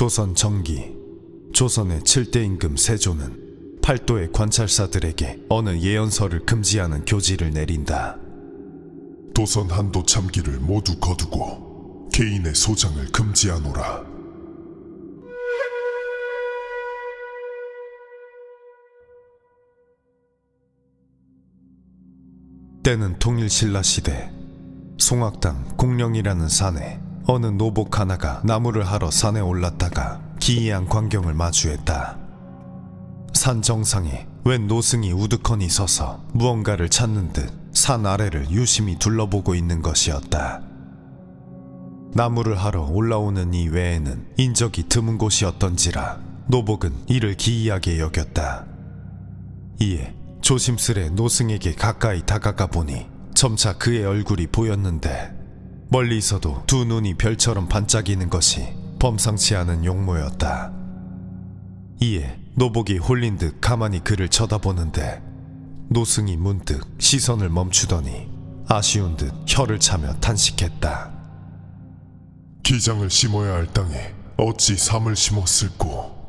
조선 정기, 조선의 7대 임금 세조는 팔도의 관찰사들에게 어느 예언서를 금지하는 교지를 내린다. 도선 한도 참기를 모두 거두고 개인의 소장을 금지하노라. 때는 통일신라 시대, 송악당 공령이라는 산에 어느 노복 하나가 나무를 하러 산에 올랐다가 기이한 광경을 마주했다. 산 정상에 웬 노승이 우두커니 서서 무언가를 찾는 듯 산 아래를 유심히 둘러보고 있는 것이었다. 나무를 하러 올라오는 이 외에는 인적이 드문 곳이었던지라 노복은 이를 기이하게 여겼다. 이에 조심스레 노승에게 가까이 다가가 보니 점차 그의 얼굴이 보였는데 멀리서도 두 눈이 별처럼 반짝이는 것이 범상치 않은 용모였다. 이에 노복이 홀린 듯 가만히 그를 쳐다보는데 노승이 문득 시선을 멈추더니 아쉬운 듯 혀를 차며 탄식했다. 기장을 심어야 할 땅에 어찌 삼을 심었을꼬.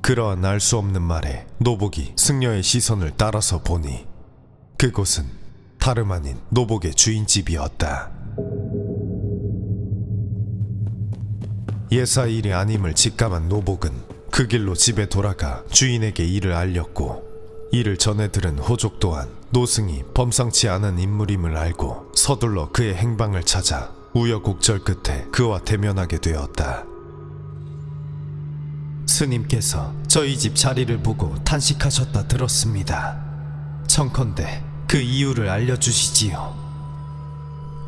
그러한 알 수 없는 말에 노복이 승려의 시선을 따라서 보니 그곳은 다름 아닌 노복의 주인집이었다. 예사 일이 아님을 직감한 노복은 그 길로 집에 돌아가 주인에게 이를 알렸고, 이를 전해 들은 호족 또한 노승이 범상치 않은 인물임을 알고 서둘러 그의 행방을 찾아 우여곡절 끝에 그와 대면하게 되었다. 스님께서 저희 집 자리를 보고 탄식하셨다 들었습니다. 청컨대 그 이유를 알려주시지요.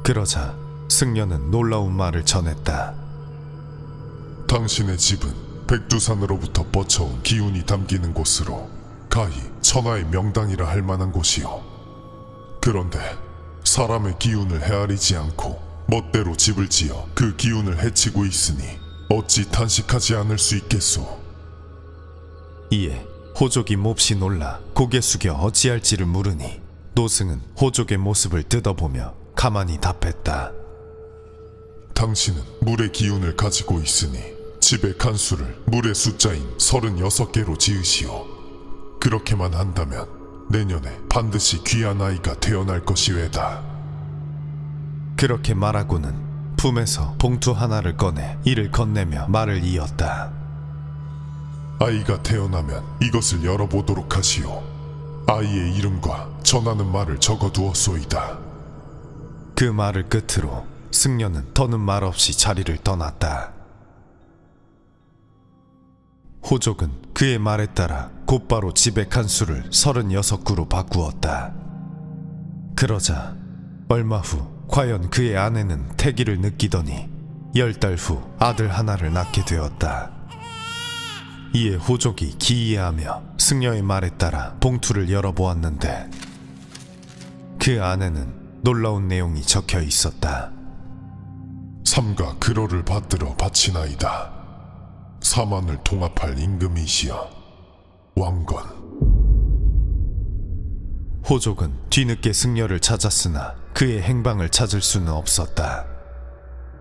그러자 승려는 놀라운 말을 전했다. 당신의 집은 백두산으로부터 뻗쳐온 기운이 담기는 곳으로 가히 천하의 명당이라 할 만한 곳이요. 그런데 사람의 기운을 헤아리지 않고 멋대로 집을 지어 그 기운을 해치고 있으니 어찌 탄식하지 않을 수 있겠소. 이에 호족이 몹시 놀라 고개 숙여 어찌할지를 물으니 노승은 호족의 모습을 뜯어보며 가만히 답했다. 당신은 물의 기운을 가지고 있으니 집의 칸수를 물의 숫자인 36개로 지으시오. 그렇게만 한다면 내년에 반드시 귀한 아이가 태어날 것이외다. 그렇게 말하고는 품에서 봉투 하나를 꺼내 이를 건네며 말을 이었다. 아이가 태어나면 이것을 열어보도록 하시오. 아이의 이름과 전하는 말을 적어두었소이다. 그 말을 끝으로 승려는 더는 말 없이 자리를 떠났다. 호족은 그의 말에 따라 곧바로 집의 칸수를 36구로 바꾸었다. 그러자 얼마 후 과연 그의 아내는 태기를 느끼더니 10달 후 아들 하나를 낳게 되었다. 이에 호족이 기이해하며 승려의 말에 따라 봉투를 열어보았는데 그 안에는 놀라운 내용이 적혀 있었다. 삼가 그러를 받들어 바치나이다. 사만을 통합할 임금이시여 왕건. 호족은 뒤늦게 승려를 찾았으나 그의 행방을 찾을 수는 없었다.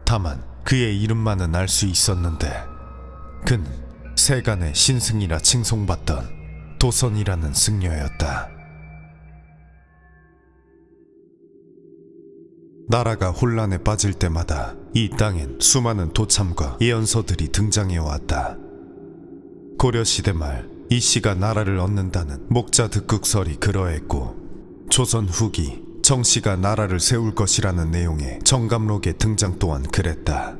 다만 그의 이름만은 알 수 있었는데 그는 세간의 신승이라 칭송받던 도선이라는 승려였다. 나라가 혼란에 빠질 때마다 이 땅엔 수많은 도참과 예언서들이 등장해왔다. 고려시대 말 이씨가 나라를 얻는다는 목자 득국설이 그러했고, 조선 후기 정씨가 나라를 세울 것이라는 내용의 정감록의 등장 또한 그랬다.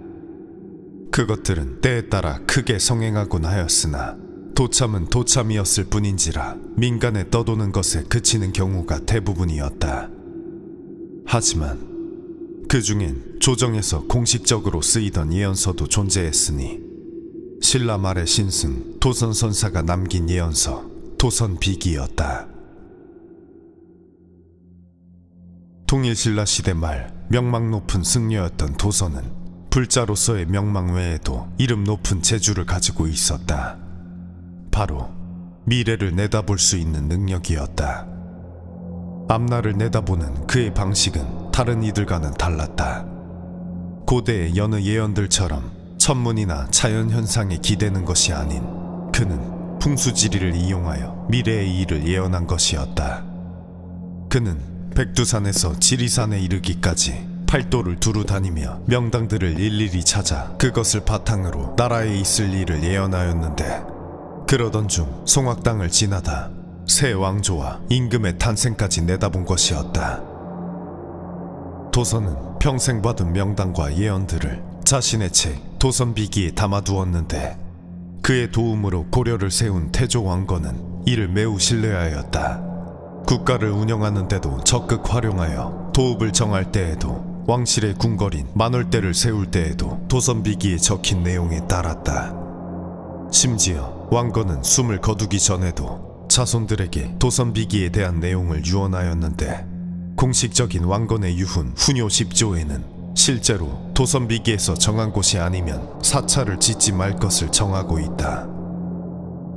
그것들은 때에 따라 크게 성행하곤 하였으나 도참은 도참이었을 뿐인지라 민간에 떠도는 것에 그치는 경우가 대부분이었다. 하지만 그 중엔 조정에서 공식적으로 쓰이던 예언서도 존재했으니 신라 말의 신승 도선선사가 남긴 예언서 도선비기였다. 통일신라 시대 말 명망 높은 승려였던 도선은 불자로서의 명망 외에도 이름 높은 재주를 가지고 있었다. 바로 미래를 내다볼 수 있는 능력이었다. 앞날을 내다보는 그의 방식은 다른 이들과는 달랐다. 고대의 여느 예언들처럼 천문이나 자연현상에 기대는 것이 아닌 그는 풍수지리를 이용하여 미래의 일을 예언한 것이었다. 그는 백두산에서 지리산에 이르기까지 팔도를 두루 다니며 명당들을 일일이 찾아 그것을 바탕으로 나라에 있을 일을 예언하였는데, 그러던 중 송악당을 지나다 새 왕조와 임금의 탄생까지 내다본 것이었다. 도선은 평생 받은 명당과 예언들을 자신의 책 도선비기에 담아두었는데, 그의 도움으로 고려를 세운 태조 왕건은 이를 매우 신뢰하였다. 국가를 운영하는 데도 적극 활용하여 도읍을 정할 때에도 왕실의 궁궐인 만월대를 세울 때에도 도선비기에 적힌 내용에 따랐다. 심지어 왕건은 숨을 거두기 전에도 자손들에게 도선비기에 대한 내용을 유언하였는데, 공식적인 왕건의 유훈 훈요 10조에는 실제로 도선비기에서 정한 곳이 아니면 사찰을 짓지 말 것을 정하고 있다.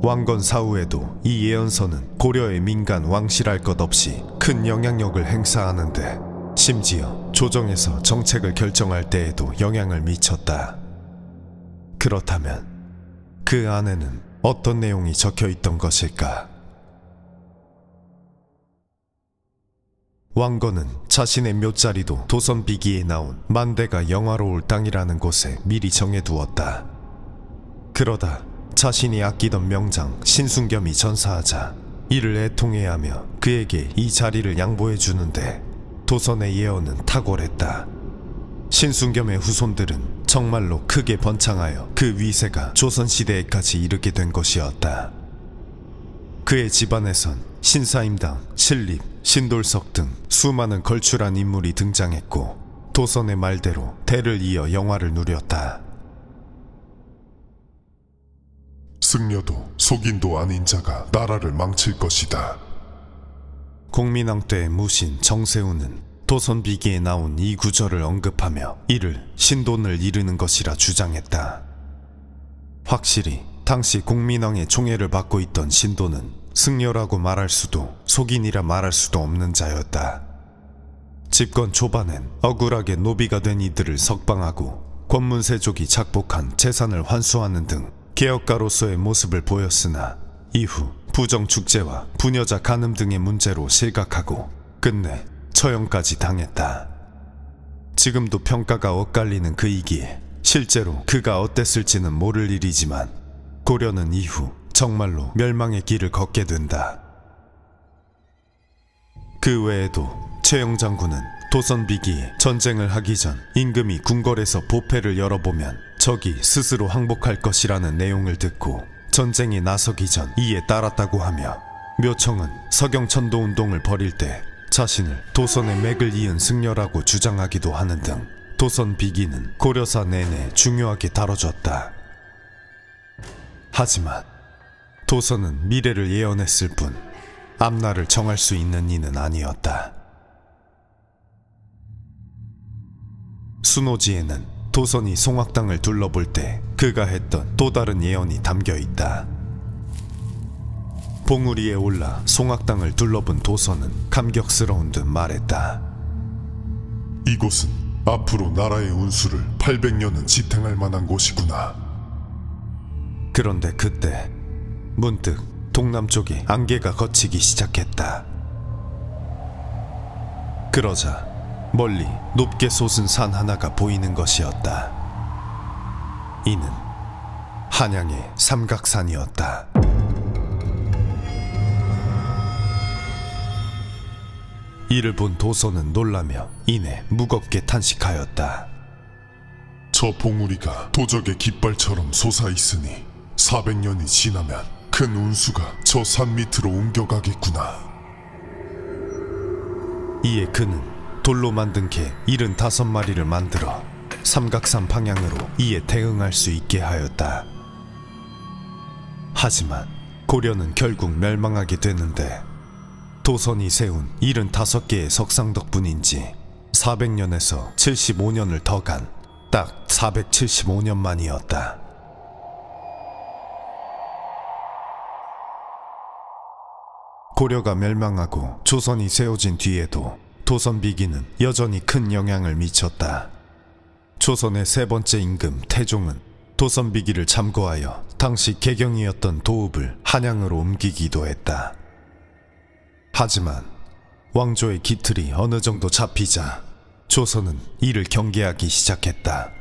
왕건 사후에도 이 예언서는 고려의 민간 왕실할 것 없이 큰 영향력을 행사하는데, 심지어 조정에서 정책을 결정할 때에도 영향을 미쳤다. 그렇다면 그 안에는 어떤 내용이 적혀 있던 것일까? 왕건은 자신의 묘자리도 도선비기에 나온 만대가 영화로울 땅이라는 곳에 미리 정해두었다. 그러다 자신이 아끼던 명장 신순겸이 전사하자 이를 애통해하며 그에게 이 자리를 양보해 주는데, 도선의 예언은 탁월했다. 신순겸의 후손들은 정말로 크게 번창하여 그 위세가 조선시대에까지 이르게 된 것이었다. 그의 집안에선 신사임당, 신립, 신돌석 등 수많은 걸출한 인물이 등장했고, 도선의 말대로 대를 이어 영화를 누렸다. 승려도 속인도 아닌 자가 나라를 망칠 것이다. 공민왕 때의 무신 정세우는 도선비기에 나온 이 구절을 언급하며 이를 신돈을 이르는 것이라 주장했다. 확실히 당시 공민왕의 총애를 받고 있던 신돈은 승려라고 말할 수도 속인이라 말할 수도 없는 자였다. 집권 초반엔 억울하게 노비가 된 이들을 석방하고 권문세족이 작복한 재산을 환수하는 등 개혁가로서의 모습을 보였으나, 이후 부정축제와 부녀자 간음 등의 문제로 실각하고 끝내 처형까지 당했다. 지금도 평가가 엇갈리는 그이기에 실제로 그가 어땠을지는 모를 일이지만, 고려는 이후 정말로 멸망의 길을 걷게 된다. 그 외에도 최영 장군은 도선비기에 전쟁을 하기 전 임금이 궁궐에서 보패를 열어보면 적이 스스로 항복할 것이라는 내용을 듣고 전쟁에 나서기 전 이에 따랐다고 하며, 묘청은 서경천도운동을 벌일 때 자신을 도선의 맥을 이은 승려라고 주장하기도 하는 등 도선비기는 고려사 내내 중요하게 다뤄졌다. 하지만 도선은 미래를 예언했을 뿐 앞날을 정할 수 있는 이는 아니었다. 순호지에는 도선이 송악당을 둘러볼 때 그가 했던 또 다른 예언이 담겨 있다. 봉우리에 올라 송악당을 둘러본 도선은 감격스러운 듯 말했다. 이곳은 앞으로 나라의 운수를 800년은 지탱할 만한 곳이구나. 그런데 그때 문득 동남쪽에 안개가 걷히기 시작했다. 그러자 멀리 높게 솟은 산 하나가 보이는 것이었다. 이는 한양의 삼각산이었다. 이를 본 도선은 놀라며 이내 무겁게 탄식하였다. 저 봉우리가 도적의 깃발처럼 솟아있으니 400년이 지나면 큰 운수가 저 산 밑으로 옮겨가겠구나. 이에 그는 돌로 만든 개 75마리를 만들어 삼각산 방향으로 이에 대응할 수 있게 하였다. 하지만 고려는 결국 멸망하게 되는데, 도선이 세운 75개의 석상 덕분인지 400년에서 75년을 더 간 딱 475년 만이었다. 고려가 멸망하고 조선이 세워진 뒤에도 도선비기는 여전히 큰 영향을 미쳤다. 조선의 세 번째 임금 태종은 도선비기를 참고하여 당시 개경이었던 도읍을 한양으로 옮기기도 했다. 하지만 왕조의 기틀이 어느 정도 잡히자 조선은 이를 경계하기 시작했다.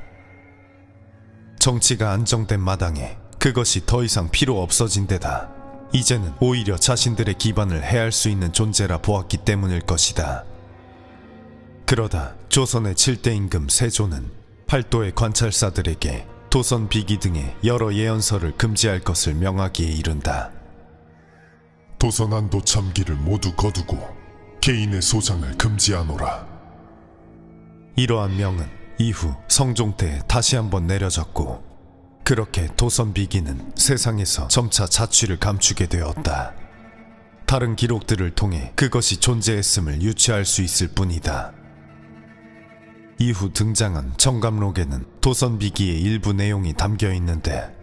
정치가 안정된 마당에 그것이 더 이상 필요 없어진 데다 이제는 오히려 자신들의 기반을 해할 수 있는 존재라 보았기 때문일 것이다. 그러다 조선의 7대 임금 세조는 팔도의 관찰사들에게 도선 비기 등의 여러 예언서를 금지할 것을 명하기에 이른다. 도선한도 참기를 모두 거두고 개인의 소장을 금지하노라. 이러한 명은 이후 성종 때 다시 한번 내려졌고 그렇게 도선 비기는 세상에서 점차 자취를 감추게 되었다. 다른 기록들을 통해 그것이 존재했음을 유추할 수 있을 뿐이다. 이후 등장한 정감록에는 도선 비기의 일부 내용이 담겨 있는데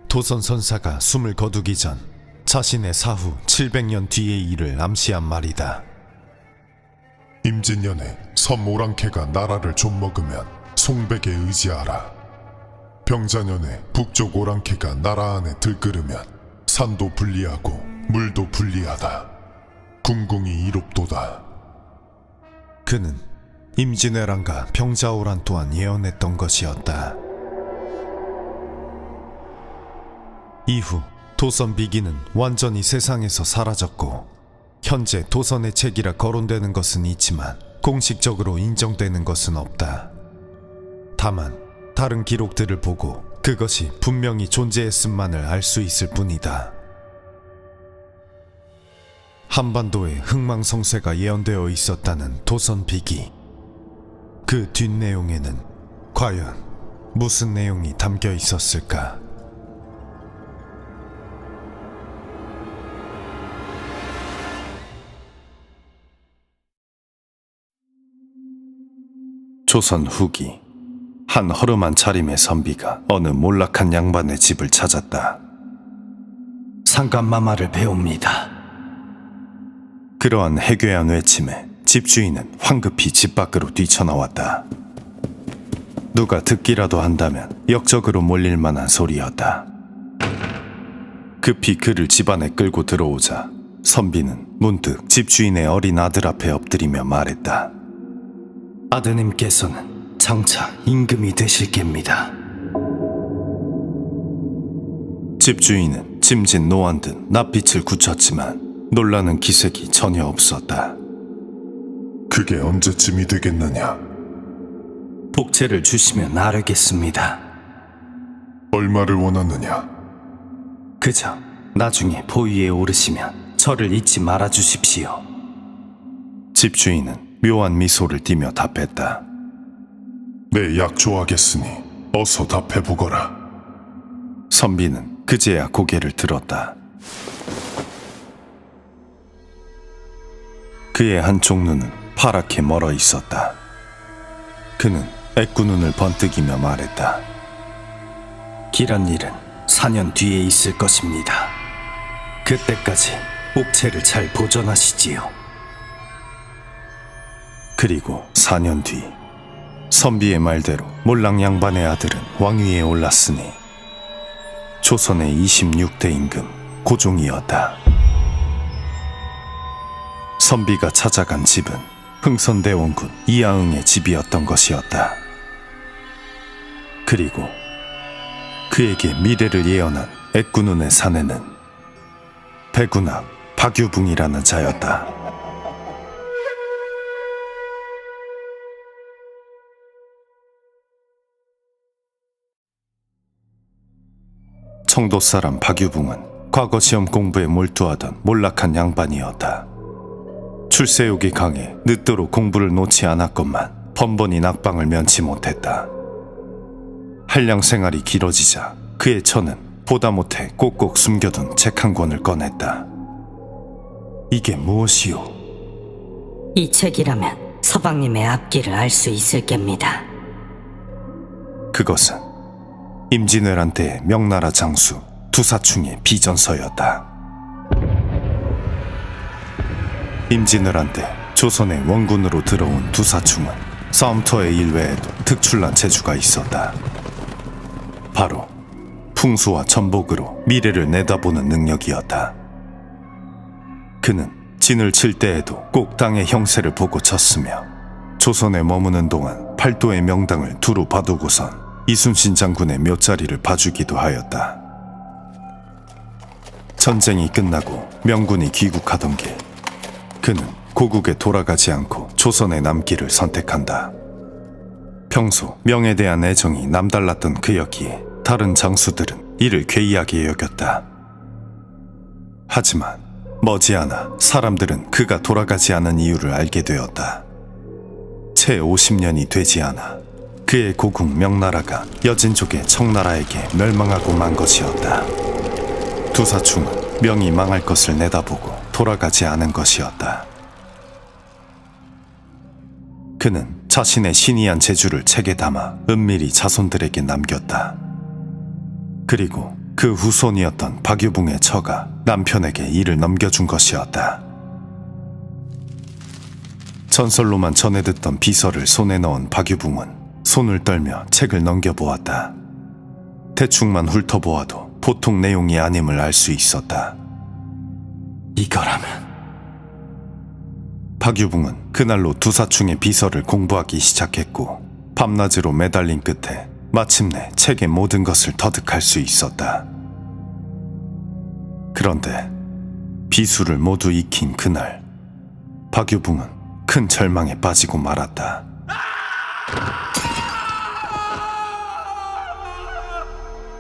도선 선사가 숨을 거두기 전 자신의 사후 700년 뒤의 일을 암시한 말이다. 임진년에 섬 오랑캐가 나라를 좀먹으면 송백에 의지하라. 병자년에 북쪽 오랑캐가 나라 안에 들끓으면 산도 불리하고 물도 불리하다. 궁궁이 이롭도다. 그는 임진왜란과 병자호란 또한 예언했던 것이었다. 이후 도선 비기는 완전히 세상에서 사라졌고 현재 도선의 책이라 거론되는 것은 있지만 공식적으로 인정되는 것은 없다. 다만 다른 기록들을 보고 그것이 분명히 존재했음만을 알 수 있을 뿐이다. 한반도에 흥망성쇠가 예언되어 있었다는 도선 비기. 그 뒷내용에는 과연 무슨 내용이 담겨 있었을까? 조선 후기 한 허름한 차림의 선비가 어느 몰락한 양반의 집을 찾았다. 상감마마를 배웁니다. 그러한 해괴한 외침에 집주인은 황급히 집 밖으로 뛰쳐나왔다. 누가 듣기라도 한다면 역적으로 몰릴 만한 소리였다. 급히 그를 집 안에 끌고 들어오자 선비는 문득 집주인의 어린 아들 앞에 엎드리며 말했다. 아드님께서는 장차 임금이 되실 겁니다. 집주인은 짐짓 노안 듯 낯빛을 굳혔지만 놀라는 기색이 전혀 없었다. 그게 언제쯤이 되겠느냐? 복채를 주시면 알겠습니다. 얼마를 원하느냐? 그저 나중에 보위에 오르시면 저를 잊지 말아 주십시오. 집주인은 묘한 미소를 띠며 답했다. 내 약조하겠으니 어서 답해보거라. 선비는 그제야 고개를 들었다. 그의 한쪽 눈은 파랗게 멀어 있었다. 그는 애꾸눈을 번뜩이며 말했다. 길한 일은 4년 뒤에 있을 것입니다. 그때까지 복채를 잘 보존하시지요. 그리고 4년 뒤 선비의 말대로 몰랑 양반의 아들은 왕위에 올랐으니 조선의 26대 임금 고종이었다. 선비가 찾아간 집은 흥선대원군 이하응의 집이었던 것이었다. 그리고 그에게 미래를 예언한 애꾸눈의 사내는 백운학 박유붕이라는 자였다. 청도 사람 박유붕은 과거 시험 공부에 몰두하던 몰락한 양반이었다. 출세욕이 강해 늦도록 공부를 놓지 않았건만 번번이 낙방을 면치 못했다. 한량 생활이 길어지자 그의 처는 보다 못해 꼭꼭 숨겨둔 책 한 권을 꺼냈다. 이게 무엇이오? 이 책이라면 서방님의 앞길을 알 수 있을 겁니다. 그것은 임진왜란 때 명나라 장수 두사충의 비전서였다. 임진왜란 때 조선의 원군으로 들어온 두사충은 싸움터의 일외에도 특출난 재주가 있었다. 바로 풍수와 전복으로 미래를 내다보는 능력이었다. 그는 진을 칠 때에도 꼭 땅의 형세를 보고 쳤으며 조선에 머무는 동안 팔도의 명당을 두루 봐두고선 이순신 장군의 묘자리를 봐주기도 하였다. 전쟁이 끝나고 명군이 귀국하던 길, 그는 고국에 돌아가지 않고 조선에 남기를 선택한다. 평소 명에 대한 애정이 남달랐던 그였기에 다른 장수들은 이를 괴이하게 여겼다. 하지만 머지않아 사람들은 그가 돌아가지 않은 이유를 알게 되었다. 채 50년이 되지 않아 그의 고국 명나라가 여진족의 청나라에게 멸망하고 만 것이었다. 두사충은 명이 망할 것을 내다보고 돌아가지 않은 것이었다. 그는 자신의 신이한 재주를 책에 담아 은밀히 자손들에게 남겼다. 그리고 그 후손이었던 박유붕의 처가 남편에게 이를 넘겨준 것이었다. 전설로만 전해 듣던 비서를 손에 넣은 박유붕은 손을 떨며 책을 넘겨보았다. 대충만 훑어보아도 보통 내용이 아님을 알 수 있었다. 이거라면 박유붕은 그날로 두사충의 비서를 공부하기 시작했고 밤낮으로 매달린 끝에 마침내 책의 모든 것을 터득할 수 있었다. 그런데 비수를 모두 익힌 그날, 박유붕은 큰 절망에 빠지고 말았다.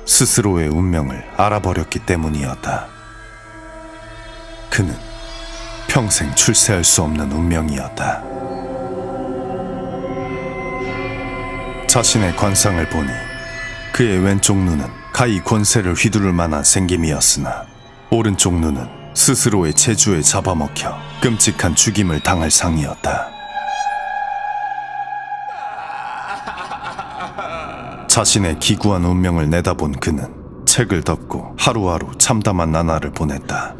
스스로의 운명을 알아버렸기 때문이었다. 그는 평생 출세할 수 없는 운명이었다. 자신의 관상을 보니 그의 왼쪽 눈은 가히 권세를 휘두를 만한 생김이었으나 오른쪽 눈은 스스로의 재주에 잡아먹혀 끔찍한 죽임을 당할 상이었다. 자신의 기구한 운명을 내다본 그는 책을 덮고 하루하루 참담한 나날을 보냈다.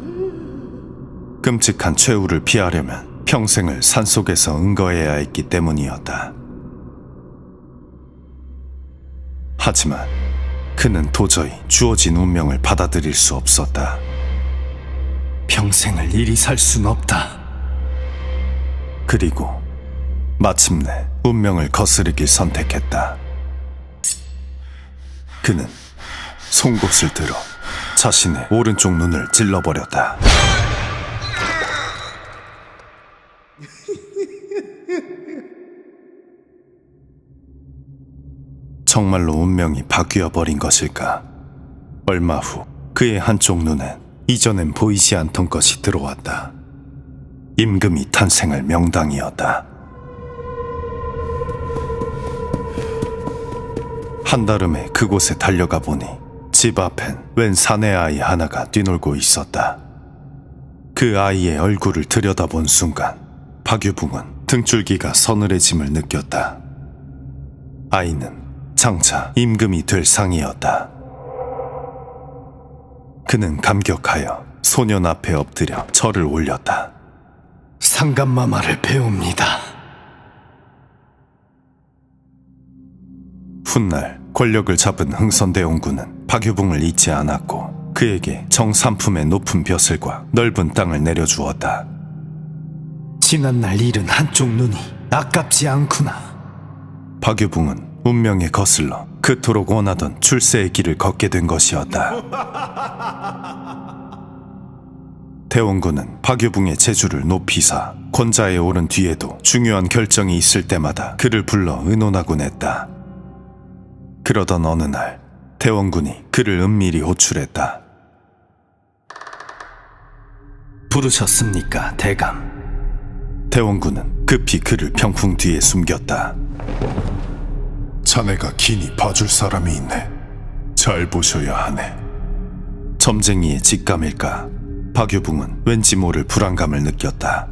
끔찍한 최후를 피하려면 평생을 산속에서 응거해야 했기 때문이었다. 하지만 그는 도저히 주어진 운명을 받아들일 수 없었다. 평생을 이리 살 순 없다. 그리고 마침내 운명을 거스르길 선택했다. 그는 송곳을 들어 자신의 오른쪽 눈을 찔러버렸다. 정말로 운명이 바뀌어버린 것일까? 얼마 후 그의 한쪽 눈엔 이전엔 보이지 않던 것이 들어왔다. 임금이 탄생할 명당이었다. 한달음에 그곳에 달려가 보니 집 앞엔 웬 사내 아이 하나가 뛰놀고 있었다. 그 아이의 얼굴을 들여다본 순간 박유붕은 등줄기가 서늘해짐을 느꼈다. 아이는 장차 임금이 될 상이었다. 그는 감격하여 소년 앞에 엎드려 절을 올렸다. 상감마마를 배웁니다. 훗날 권력을 잡은 흥선대원군은 박유붕을 잊지 않았고 그에게 정삼품의 높은 벼슬과 넓은 땅을 내려주었다. 지난날 잃은 한쪽 눈이 아깝지 않구나. 박유붕은 운명에 거슬러 그토록 원하던 출세의 길을 걷게 된 것이었다. 대원군은 박유붕의 재주를 높이사 권좌에 오른 뒤에도 중요한 결정이 있을 때마다 그를 불러 의논하곤 했다. 그러던 어느 날 대원군이 그를 은밀히 호출했다. 부르셨습니까, 대감? 대원군은 급히 그를 병풍 뒤에 숨겼다. 자네가 기니 봐줄 사람이 있네. 잘 보셔야 하네. 점쟁이의 직감일까? 박유붕은 왠지 모를 불안감을 느꼈다.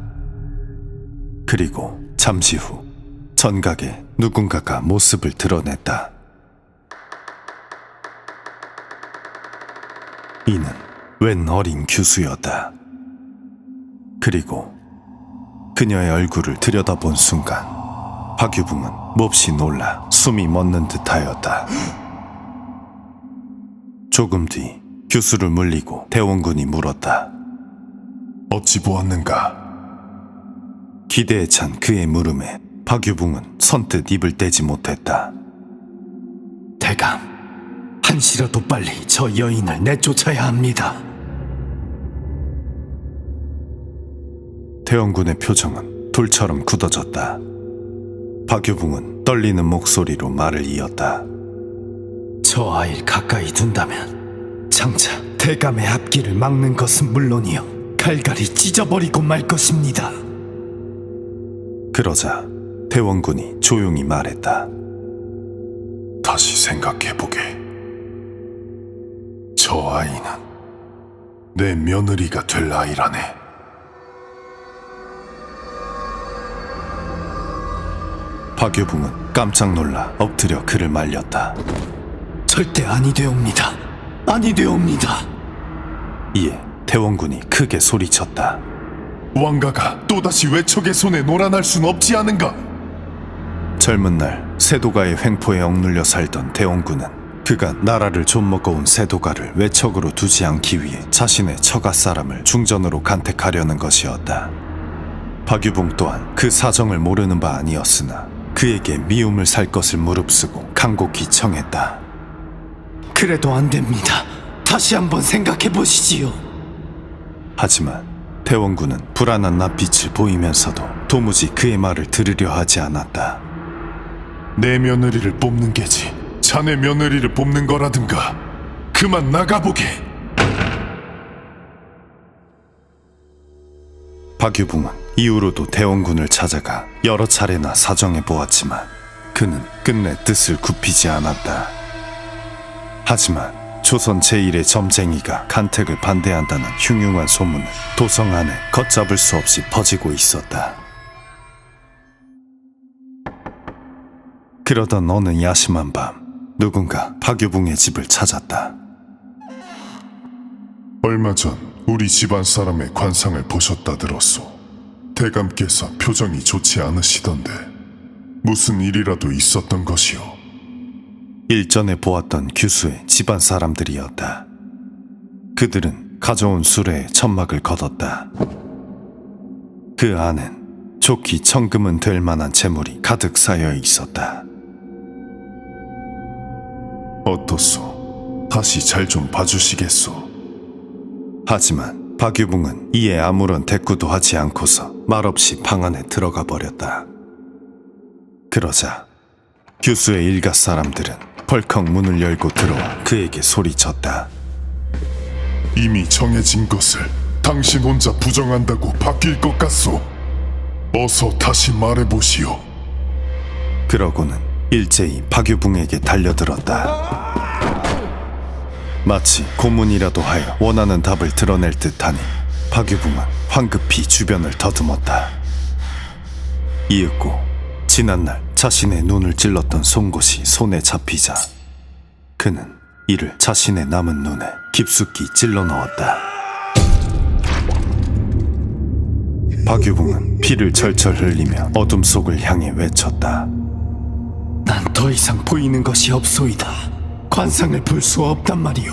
그리고 잠시 후 전각에 누군가가 모습을 드러냈다. 이는 웬 어린 규수였다. 그리고 그녀의 얼굴을 들여다본 순간 박유붕은 몹시 놀라 숨이 멎는 듯하였다. 조금 뒤 규수를 물리고 대원군이 물었다. 어찌 보았는가? 기대에 찬 그의 물음에 박유붕은 선뜻 입을 떼지 못했다. 대감, 한시라도 빨리 저 여인을 내쫓아야 합니다. 대원군의 표정은 돌처럼 굳어졌다. 박유붕은 떨리는 목소리로 말을 이었다. 저 아이를 가까이 둔다면 장차 대감의 앞길을 막는 것은 물론이요 갈갈이 찢어버리고 말 것입니다. 그러자 대원군이 조용히 말했다. 다시 생각해보게. 저 아이는 내 며느리가 될 아이라네. 박유붕은 깜짝 놀라 엎드려 그를 말렸다. 절대 아니되옵니다. 아니되옵니다. 이에 대원군이 크게 소리쳤다. 왕가가 또다시 외척의 손에 놀아날 순 없지 않은가? 젊은 날 세도가의 횡포에 억눌려 살던 대원군은 그가 나라를 좀먹어온 세도가를 외척으로 두지 않기 위해 자신의 처가 사람을 중전으로 간택하려는 것이었다. 박유붕 또한 그 사정을 모르는 바 아니었으나 그에게 미움을 살 것을 무릅쓰고 간곡히 청했다. 그래도 안 됩니다. 다시 한번 생각해 보시지요. 하지만 대원군은 불안한 낯빛을 보이면서도 도무지 그의 말을 들으려 하지 않았다. 내 며느리를 뽑는 게지 자네 며느리를 뽑는 거라든가. 그만 나가보게. 박유붕은 이후로도 대원군을 찾아가 여러 차례나 사정해 보았지만 그는 끝내 뜻을 굽히지 않았다. 하지만 조선 제1의 점쟁이가 간택을 반대한다는 흉흉한 소문은 도성 안에 걷잡을 수 없이 퍼지고 있었다. 그러던 어느 야심한 밤 누군가 박유붕의 집을 찾았다. 얼마 전 우리 집안 사람의 관상을 보셨다 들었소. 대감께서 표정이 좋지 않으시던데 무슨 일이라도 있었던 것이오? 일전에 보았던 규수의 집안 사람들이었다. 그들은 가져온 수레에 천막을 걷었다. 그 안엔 좋기 천금은 될 만한 재물이 가득 쌓여 있었다. 어떻소? 다시 잘 좀 봐주시겠소? 하지만 박유붕은 이에 아무런 대꾸도 하지 않고서 말없이 방 안에 들어가 버렸다. 그러자 규수의 일가 사람들은 벌컥 문을 열고 들어와 그에게 소리쳤다. 이미 정해진 것을 당신 혼자 부정한다고 바뀔 것 같소. 어서 다시 말해보시오. 그러고는 일제히 박유붕에게 달려들었다. 마치 고문이라도 하여 원하는 답을 드러낼 듯하니 박유붕은 황급히 주변을 더듬었다. 이윽고 지난날 자신의 눈을 찔렀던 송곳이 손에 잡히자 그는 이를 자신의 남은 눈에 깊숙이 찔러 넣었다. 박유붕은 피를 절절 흘리며 어둠 속을 향해 외쳤다. 난 더 이상 보이는 것이 없소이다. 관상을 볼 수 없단 말이오.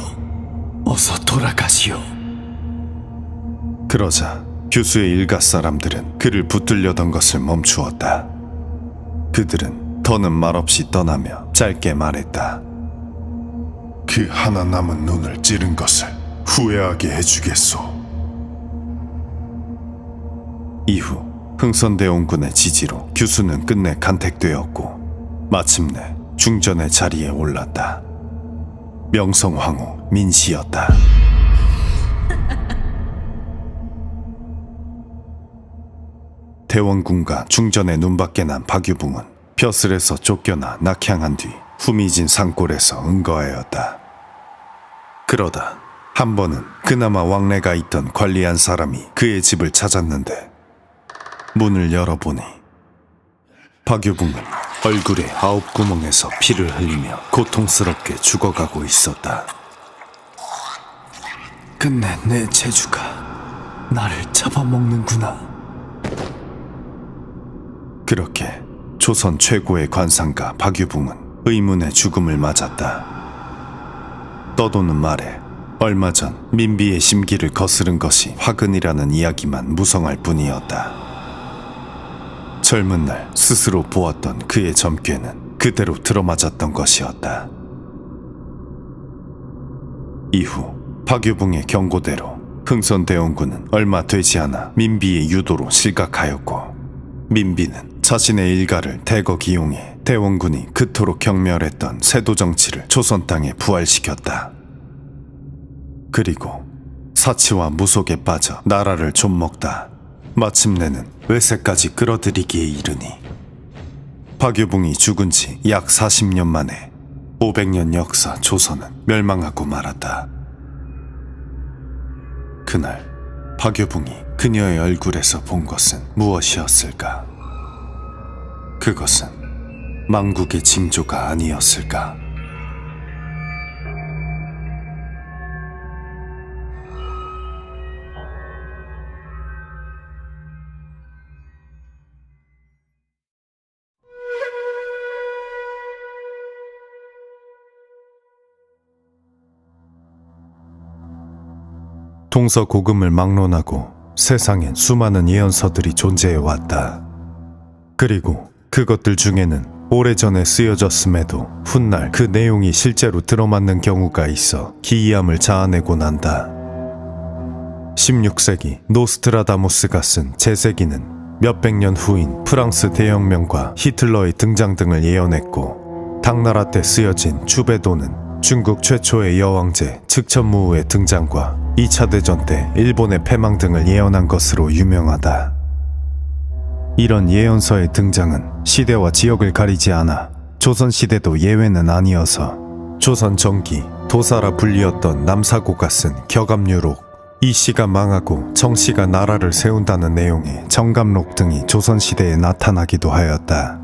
어서 돌아가시오. 그러자 규수의 일가 사람들은 그를 붙들려던 것을 멈추었다. 그들은 더는 말없이 떠나며 짧게 말했다. 그 하나 남은 눈을 찌른 것을 후회하게 해주겠소. 이후 흥선대원군의 지지로 규수는 끝내 간택되었고 마침내 중전의 자리에 올랐다. 명성황후 민씨였다. 대원군과 중전의 눈밖에 난 박유붕은 벼슬에서 쫓겨나 낙향한 뒤 후미진 산골에서 은거하였다. 그러다 한 번은 그나마 왕래가 있던 관리한 사람이 그의 집을 찾았는데 문을 열어보니 박유붕은 얼굴에 9구멍에서 피를 흘리며 고통스럽게 죽어가고 있었다. 끝내 내 재주가 나를 잡아먹는구나. 그렇게 조선 최고의 관상가 박유붕은 의문의 죽음을 맞았다. 떠도는 말에 얼마 전 민비의 심기를 거스른 것이 화근이라는 이야기만 무성할 뿐이었다. 젊은 날 스스로 보았던 그의 점괘는 그대로 들어맞았던 것이었다. 이후 박유붕의 경고대로 흥선대원군은 얼마 되지 않아 민비의 유도로 실각하였고, 민비는 자신의 일가를 대거 기용해 대원군이 그토록 경멸했던 세도 정치를 조선 땅에 부활시켰다. 그리고 사치와 무속에 빠져 나라를 좀먹다 마침내는 외세까지 끌어들이기에 이르니 박유붕이 죽은 지 약 40년 만에 500년 역사 조선은 멸망하고 말았다. 그날 박유붕이 그녀의 얼굴에서 본 것은 무엇이었을까? 그것은 망국의 징조가 아니었을까? 동서고금을 막론하고 세상엔 수많은 예언서들이 존재해왔다. 그리고 그것들 중에는 오래전에 쓰여졌음에도 훗날 그 내용이 실제로 들어맞는 경우가 있어 기이함을 자아내곤 한다. 16세기 노스트라다무스가 쓴 제세기는 몇백 년 후인 프랑스 대혁명과 히틀러의 등장 등을 예언했고, 당나라 때 쓰여진 주베도는 중국 최초의 여왕제 측천무후의 등장과 2차 대전 때 일본의 패망 등을 예언한 것으로 유명하다. 이런 예언서의 등장은 시대와 지역을 가리지 않아 조선시대도 예외는 아니어서 조선 전기 도사라 불리었던 남사고가 쓴 격압유록, 이씨가 망하고 정씨가 나라를 세운다는 내용의 정감록 등이 조선시대에 나타나기도 하였다.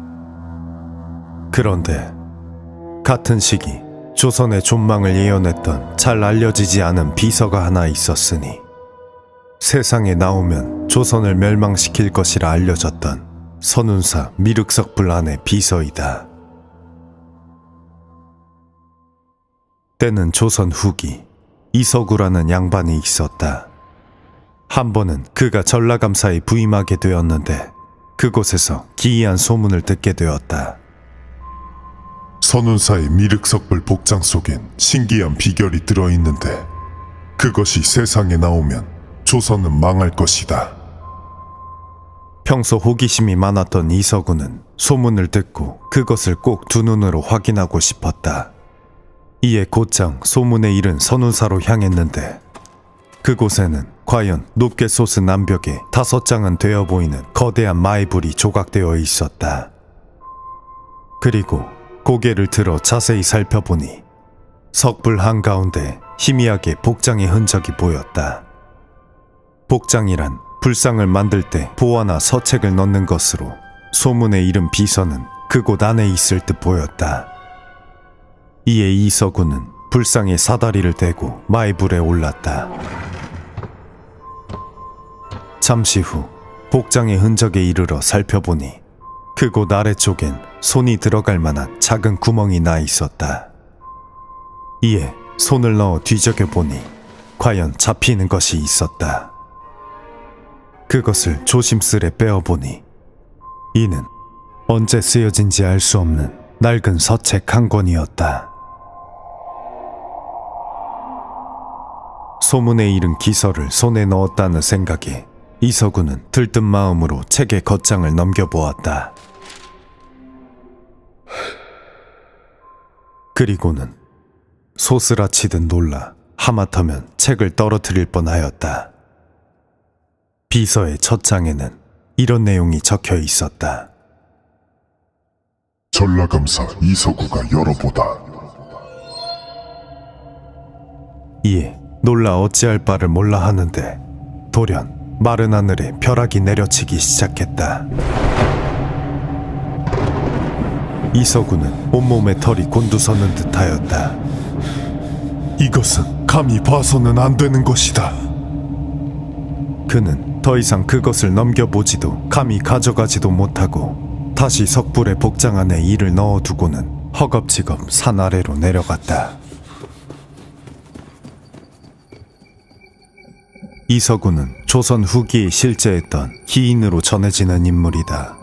그런데 같은 시기 조선의 존망을 예언했던 잘 알려지지 않은 비서가 하나 있었으니, 세상에 나오면 조선을 멸망시킬 것이라 알려졌던 선운사 미륵석불안의 비서이다. 때는 조선 후기 이서구라는 양반이 있었다. 한 번은 그가 전라감사에 부임하게 되었는데 그곳에서 기이한 소문을 듣게 되었다. 선운사의 미륵석불 복장 속엔 신기한 비결이 들어있는데 그것이 세상에 나오면 조선은 망할 것이다. 평소 호기심이 많았던 이서구는 소문을 듣고 그것을 꼭 두 눈으로 확인하고 싶었다. 이에 곧장 소문에 이른 선운사로 향했는데 그곳에는 과연 높게 솟은 암벽에 5장은 되어 보이는 거대한 마이불이 조각되어 있었다. 그리고 고개를 들어 자세히 살펴보니 석불 한가운데 희미하게 복장의 흔적이 보였다. 복장이란 불상을 만들 때 보화나 서책을 넣는 것으로 소문에 이른 비서는 그곳 안에 있을 듯 보였다. 이에 이서구는 불상에 사다리를 대고 마이불에 올랐다. 잠시 후 복장의 흔적에 이르러 살펴보니 그곳 아래쪽엔 손이 들어갈 만한 작은 구멍이 나 있었다. 이에 손을 넣어 뒤적여 보니 과연 잡히는 것이 있었다. 그것을 조심스레 빼어보니 이는 언제 쓰여진지 알 수 없는 낡은 서책 한 권이었다. 소문에 이른 기서를 손에 넣었다는 생각에 이서구는 들뜬 마음으로 책의 겉장을 넘겨보았다. 그리고는 소스라치듯 놀라 하마터면 책을 떨어뜨릴 뻔하였다. 비서의 첫 장에는 이런 내용이 적혀 있었다. 전라감사 이서구가 열어보다. 이에 놀라 어찌할 바를 몰라 하는데 돌연 마른 하늘에 벼락이 내려치기 시작했다. 이서구는 온몸에 털이 곤두서는 듯하였다. 이것은 감히 봐서는 안 되는 것이다. 그는 더 이상 그것을 넘겨보지도 감히 가져가지도 못하고 다시 석불의 복장 안에 이를 넣어두고는 허겁지겁 산 아래로 내려갔다. 이서구는 조선 후기에 실제했던 기인으로 전해지는 인물이다.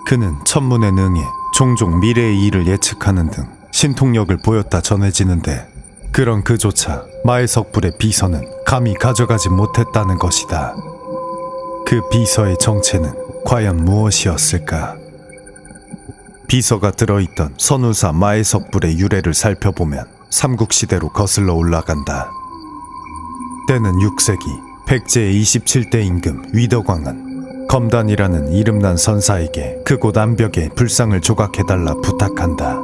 그는 천문에 능해 종종 미래의 일을 예측하는 등 신통력을 보였다 전해지는데 그런 그조차 마해석불의 비서는 감히 가져가지 못했다는 것이다. 그 비서의 정체는 과연 무엇이었을까? 비서가 들어있던 선운사 마해석불의 유래를 살펴보면 삼국시대로 거슬러 올라간다. 때는 6세기 백제 27대 임금 위덕왕은 검단이라는 이름난 선사에게 그곳 암벽에 불상을 조각해달라 부탁한다.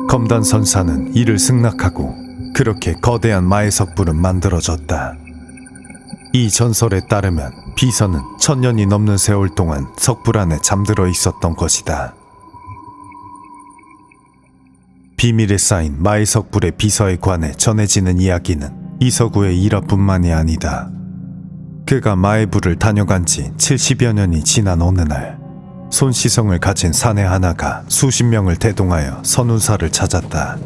검단 선사는 이를 승낙하고 그렇게 거대한 마해석불은 만들어졌다. 이 전설에 따르면 비서는 1000년이 넘는 세월 동안 석불 안에 잠들어 있었던 것이다. 비밀에 쌓인 마해석불의 비서에 관해 전해지는 이야기는 이서구의 일화뿐만이 아니다. 그가 마해불을 다녀간 지 70여 년이 지난 어느 날 손시성을 가진 사내 하나가 수십 명을 대동하여 선운사를 찾았다.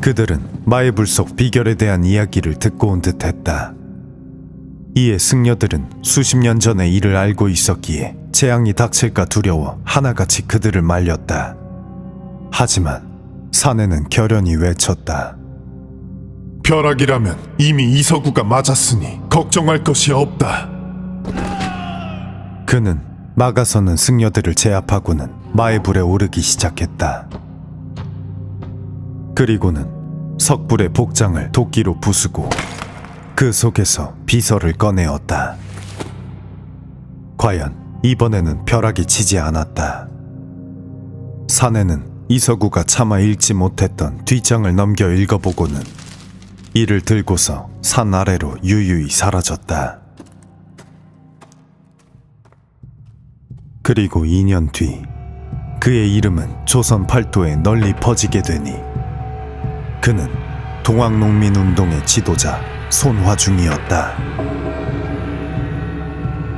그들은 마해불 속 비결에 대한 이야기를 듣고 온 듯했다. 이에 승려들은 수십 년 전에 이를 알고 있었기에 재앙이 닥칠까 두려워 하나같이 그들을 말렸다. 하지만 사내는 결연히 외쳤다. 벼락이라면 이미 이서구가 맞았으니 걱정할 것이 없다. 그는 막아서는 승려들을 제압하고는 마해불에 오르기 시작했다. 그리고는 석불의 복장을 도끼로 부수고 그 속에서 비서를 꺼내었다. 과연 이번에는 벼락이 치지 않았다. 사내는 이서구가 차마 읽지 못했던 뒷장을 넘겨 읽어보고는 이를 들고서 산 아래로 유유히 사라졌다. 그리고 2년 뒤 그의 이름은 조선 팔도에 널리 퍼지게 되니 그는 동학농민운동의 지도자 손화중이었다.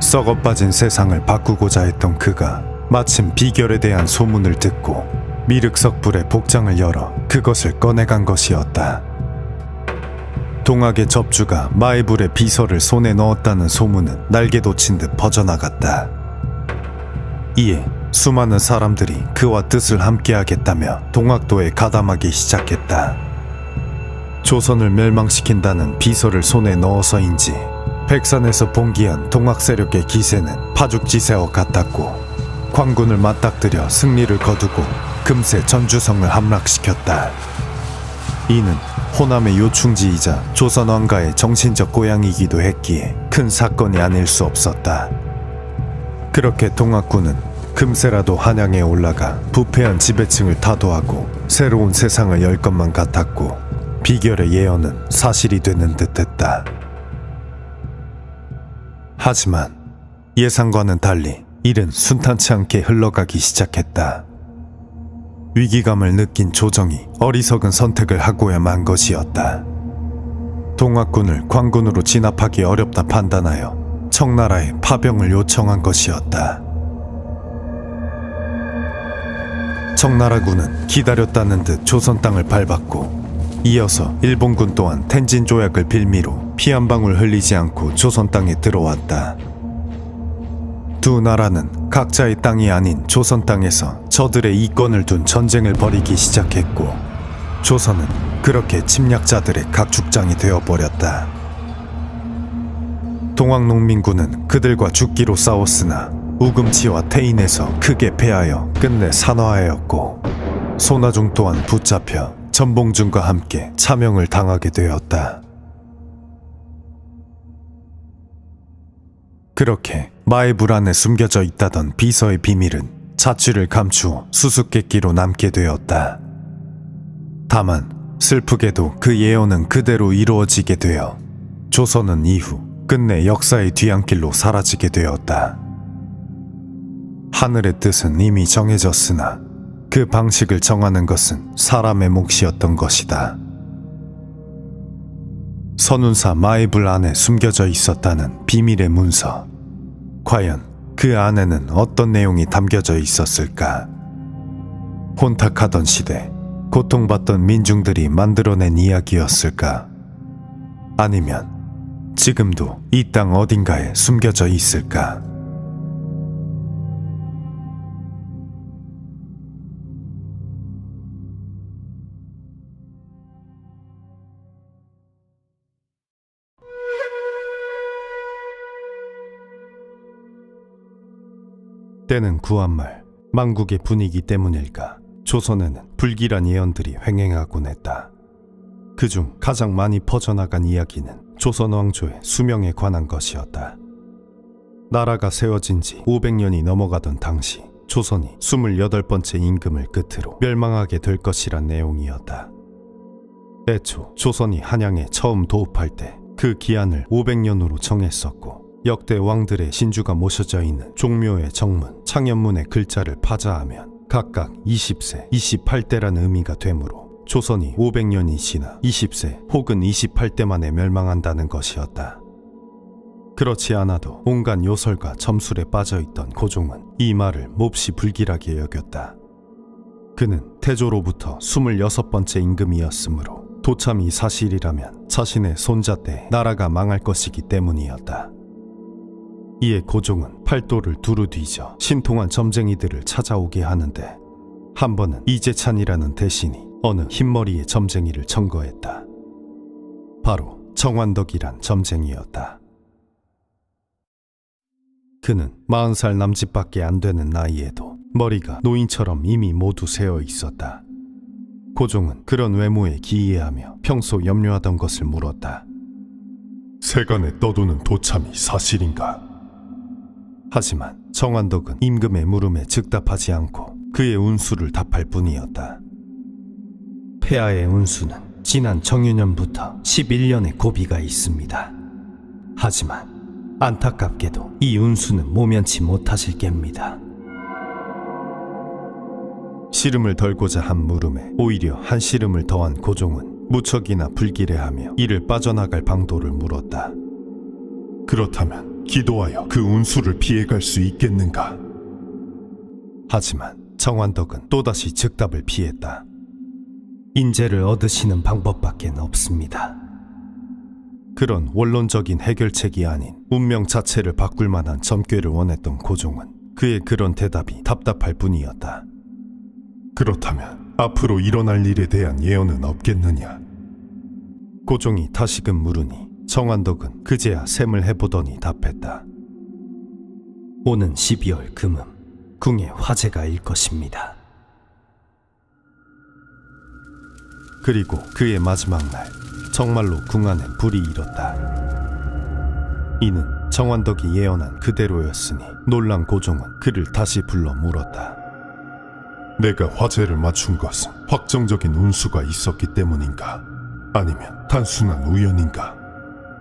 썩어빠진 세상을 바꾸고자 했던 그가 마침 비결에 대한 소문을 듣고 미륵석불의 복장을 열어 그것을 꺼내간 것이었다. 동학의 접주가 마해불의 비서를 손에 넣었다는 소문은 날개 돋친 듯 퍼져나갔다. 이에 수많은 사람들이 그와 뜻을 함께하겠다며 동학도에 가담하기 시작했다. 조선을 멸망시킨다는 비서를 손에 넣어서인지 백산에서 봉기한 동학 세력의 기세는 파죽지세와 같았고 광군을 맞닥뜨려 승리를 거두고 금세 전주성을 함락시켰다. 이는 호남의 요충지이자 조선 왕가의 정신적 고향이기도 했기에 큰 사건이 아닐 수 없었다. 그렇게 동학군은 금세라도 한양에 올라가 부패한 지배층을 타도하고 새로운 세상을 열 것만 같았고 비결의 예언은 사실이 되는 듯했다. 하지만 예상과는 달리 일은 순탄치 않게 흘러가기 시작했다. 위기감을 느낀 조정이 어리석은 선택을 하고야 만 것이었다. 동학군을 관군으로 진압하기 어렵다 판단하여 청나라에 파병을 요청한 것이었다. 청나라군은 기다렸다는 듯 조선 땅을 밟았고 이어서 일본군 또한 텐진 조약을 빌미로 피 한 방울 흘리지 않고 조선 땅에 들어왔다. 두 나라는 각자의 땅이 아닌 조선 땅에서 저들의 이권을 둔 전쟁을 벌이기 시작했고 조선은 그렇게 침략자들의 각축장이 되어버렸다. 동학농민군은 그들과 죽기로 싸웠으나 우금치와 태인에서 크게 패하여 끝내 산화하였고 손아중 또한 붙잡혀 전봉준과 함께 차명을 당하게 되었다. 그렇게 마해불 안에 숨겨져 있다던 비서의 비밀은 자취를 감추어 수수께끼로 남게 되었다. 다만 슬프게도 그 예언은 그대로 이루어지게 되어 조선은 이후 끝내 역사의 뒤안길로 사라지게 되었다. 하늘의 뜻은 이미 정해졌으나 그 방식을 정하는 것은 사람의 몫이었던 것이다. 선운사 마해불 안에 숨겨져 있었다는 비밀의 문서. 과연 그 안에는 어떤 내용이 담겨져 있었을까? 혼탁하던 시대, 고통받던 민중들이 만들어낸 이야기였을까? 아니면 지금도 이 땅 어딘가에 숨겨져 있을까? 때는 구한말, 망국의 분위기 때문일까 조선에는 불길한 예언들이 횡행하곤 했다. 그중 가장 많이 퍼져나간 이야기는 조선 왕조의 수명에 관한 것이었다. 나라가 세워진 지 500년이 넘어가던 당시 조선이 28번째 임금을 끝으로 멸망하게 될 것이란 내용이었다. 애초 조선이 한양에 처음 도읍할 때 그 기한을 500년으로 정했었고, 역대 왕들의 신주가 모셔져 있는 종묘의 정문, 창현문의 글자를 파자하면 각각 20세, 28대라는 의미가 되므로 조선이 500년이 지나 20세 혹은 28대 만에 멸망한다는 것이었다. 그렇지 않아도 온갖 요설과 점술에 빠져있던 고종은 이 말을 몹시 불길하게 여겼다. 그는 태조로부터 26번째 임금이었으므로 도참이 사실이라면 자신의 손자 때 나라가 망할 것이기 때문이었다. 이에 고종은 팔도를 두루 뒤져 신통한 점쟁이들을 찾아오게 하는데, 한 번은 이재찬이라는 대신이 어느 흰머리의 점쟁이를 청거했다. 바로 정환덕이란 점쟁이였다. 그는 40살 남짓밖에 안 되는 나이에도 머리가 노인처럼 이미 모두 새어 있었다. 고종은 그런 외모에 기이해하며 평소 염려하던 것을 물었다. 세간에 떠도는 도참이 사실인가? 하지만 정환덕은 임금의 물음에 즉답하지 않고 그의 운수를 답할 뿐이었다. 폐하의 운수는 지난 정유년부터 11년의 고비가 있습니다. 하지만 안타깝게도 이 운수는 모면치 못하실 겁니다. 시름을 덜고자 한 물음에 오히려 한 시름을 더한 고종은 무척이나 불길해하며 이를 빠져나갈 방도를 물었다. 그렇다면 기도하여 그 운수를 피해갈 수 있겠는가? 하지만 정환덕은 또다시 즉답을 피했다. 인재를 얻으시는 방법밖에 없습니다. 그런 원론적인 해결책이 아닌 운명 자체를 바꿀 만한 점괘를 원했던 고종은 그의 그런 대답이 답답할 뿐이었다. 그렇다면 앞으로 일어날 일에 대한 예언은 없겠느냐? 고종이 다시금 물으니 정환덕은 그제야 셈을 해보더니 답했다. 오는 12월 금음 궁에 화재가 일 것입니다. 그리고 그의 마지막 날 정말로 궁 안에 불이 일었다. 이는 정환덕이 예언한 그대로였으니 놀란 고종은 그를 다시 불러 물었다. 내가 화제를 맞춘 것은 확정적인 운수가 있었기 때문인가? 아니면 단순한 우연인가?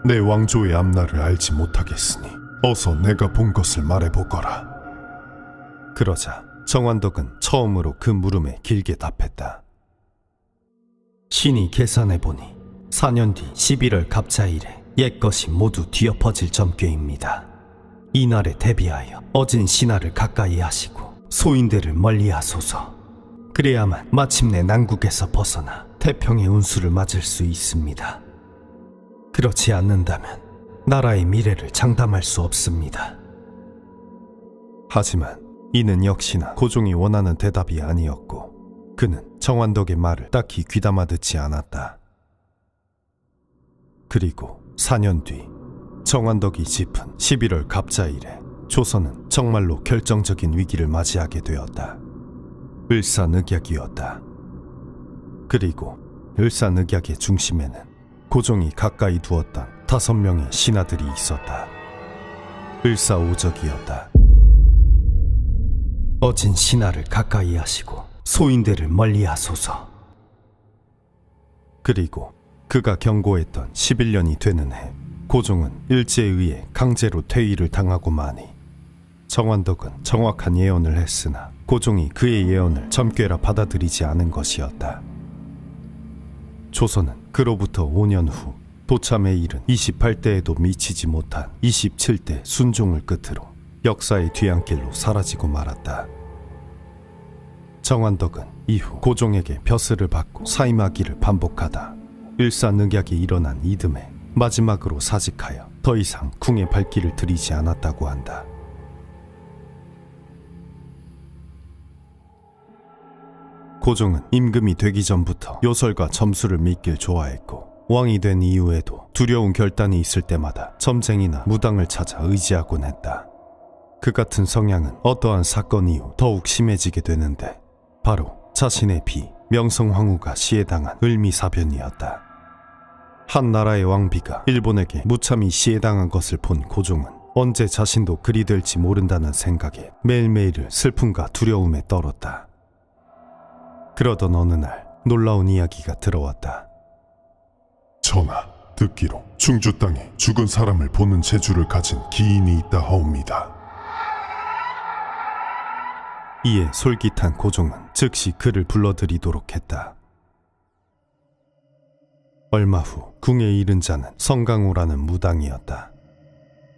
내 왕조의 앞날을 알지 못하겠으니 어서 내가 본 것을 말해보거라. 그러자 정환덕은 처음으로 그 물음에 길게 답했다. 신이 계산해보니 4년 뒤 11월 갑자일에 옛것이 모두 뒤엎어질 점괘입니다. 이날에 대비하여 어진 신하를 가까이 하시고 소인들을 멀리 하소서. 그래야만 마침내 난국에서 벗어나 태평의 운수를 맞을 수 있습니다. 그렇지 않는다면 나라의 미래를 장담할 수 없습니다. 하지만 이는 역시나 고종이 원하는 대답이 아니었고, 그는 정환덕의 말을 딱히 귀담아 듣지 않았다. 그리고 4년 뒤 정환덕이 짚은 11월 갑자일에 조선은 정말로 결정적인 위기를 맞이하게 되었다. 을사늑약이었다. 그리고 을사늑약의 중심에는 고종이 가까이 두었던 5명의 신하들이 있었다. 을사오적이었다. 어진 신하를 가까이 하시고 소인들을 멀리 하소서. 그리고 그가 경고했던 11년이 되는 해 고종은 일제에 의해 강제로 퇴위를 당하고 마니 정환덕은 정확한 예언을 했으나 고종이 그의 예언을 점괘라 받아들이지 않은 것이었다. 조선은 그로부터 5년 후 도참에 이른 28대에도 미치지 못한 27대 순종을 끝으로 역사의 뒤안길로 사라지고 말았다. 정환덕은 이후 고종에게 벼슬을 받고 사임하기를 반복하다 일사늑약이 일어난 이듬해 마지막으로 사직하여 더 이상 궁에 발길을 들이지 않았다고 한다. 고종은 임금이 되기 전부터 요설과 점수를 믿길 좋아했고 왕이 된 이후에도 두려운 결단이 있을 때마다 점쟁이나 무당을 찾아 의지하곤 했다. 그 같은 성향은 어떠한 사건 이후 더욱 심해지게 되는데 바로 자신의 비 명성황후가 시해당한 을미사변이었다. 한 나라의 왕비가 일본에게 무참히 시해당한 것을 본 고종은 언제 자신도 그리 될지 모른다는 생각에 매일매일을 슬픔과 두려움에 떨었다. 그러던 어느 날 놀라운 이야기가 들어왔다. 전하, 듣기로 충주 땅에 죽은 사람을 보는 재주를 가진 기인이 있다 하옵니다. 이에 솔깃한 고종은 즉시 그를 불러들이도록 했다. 얼마 후 궁에 이른 자는 성강호라는 무당이었다.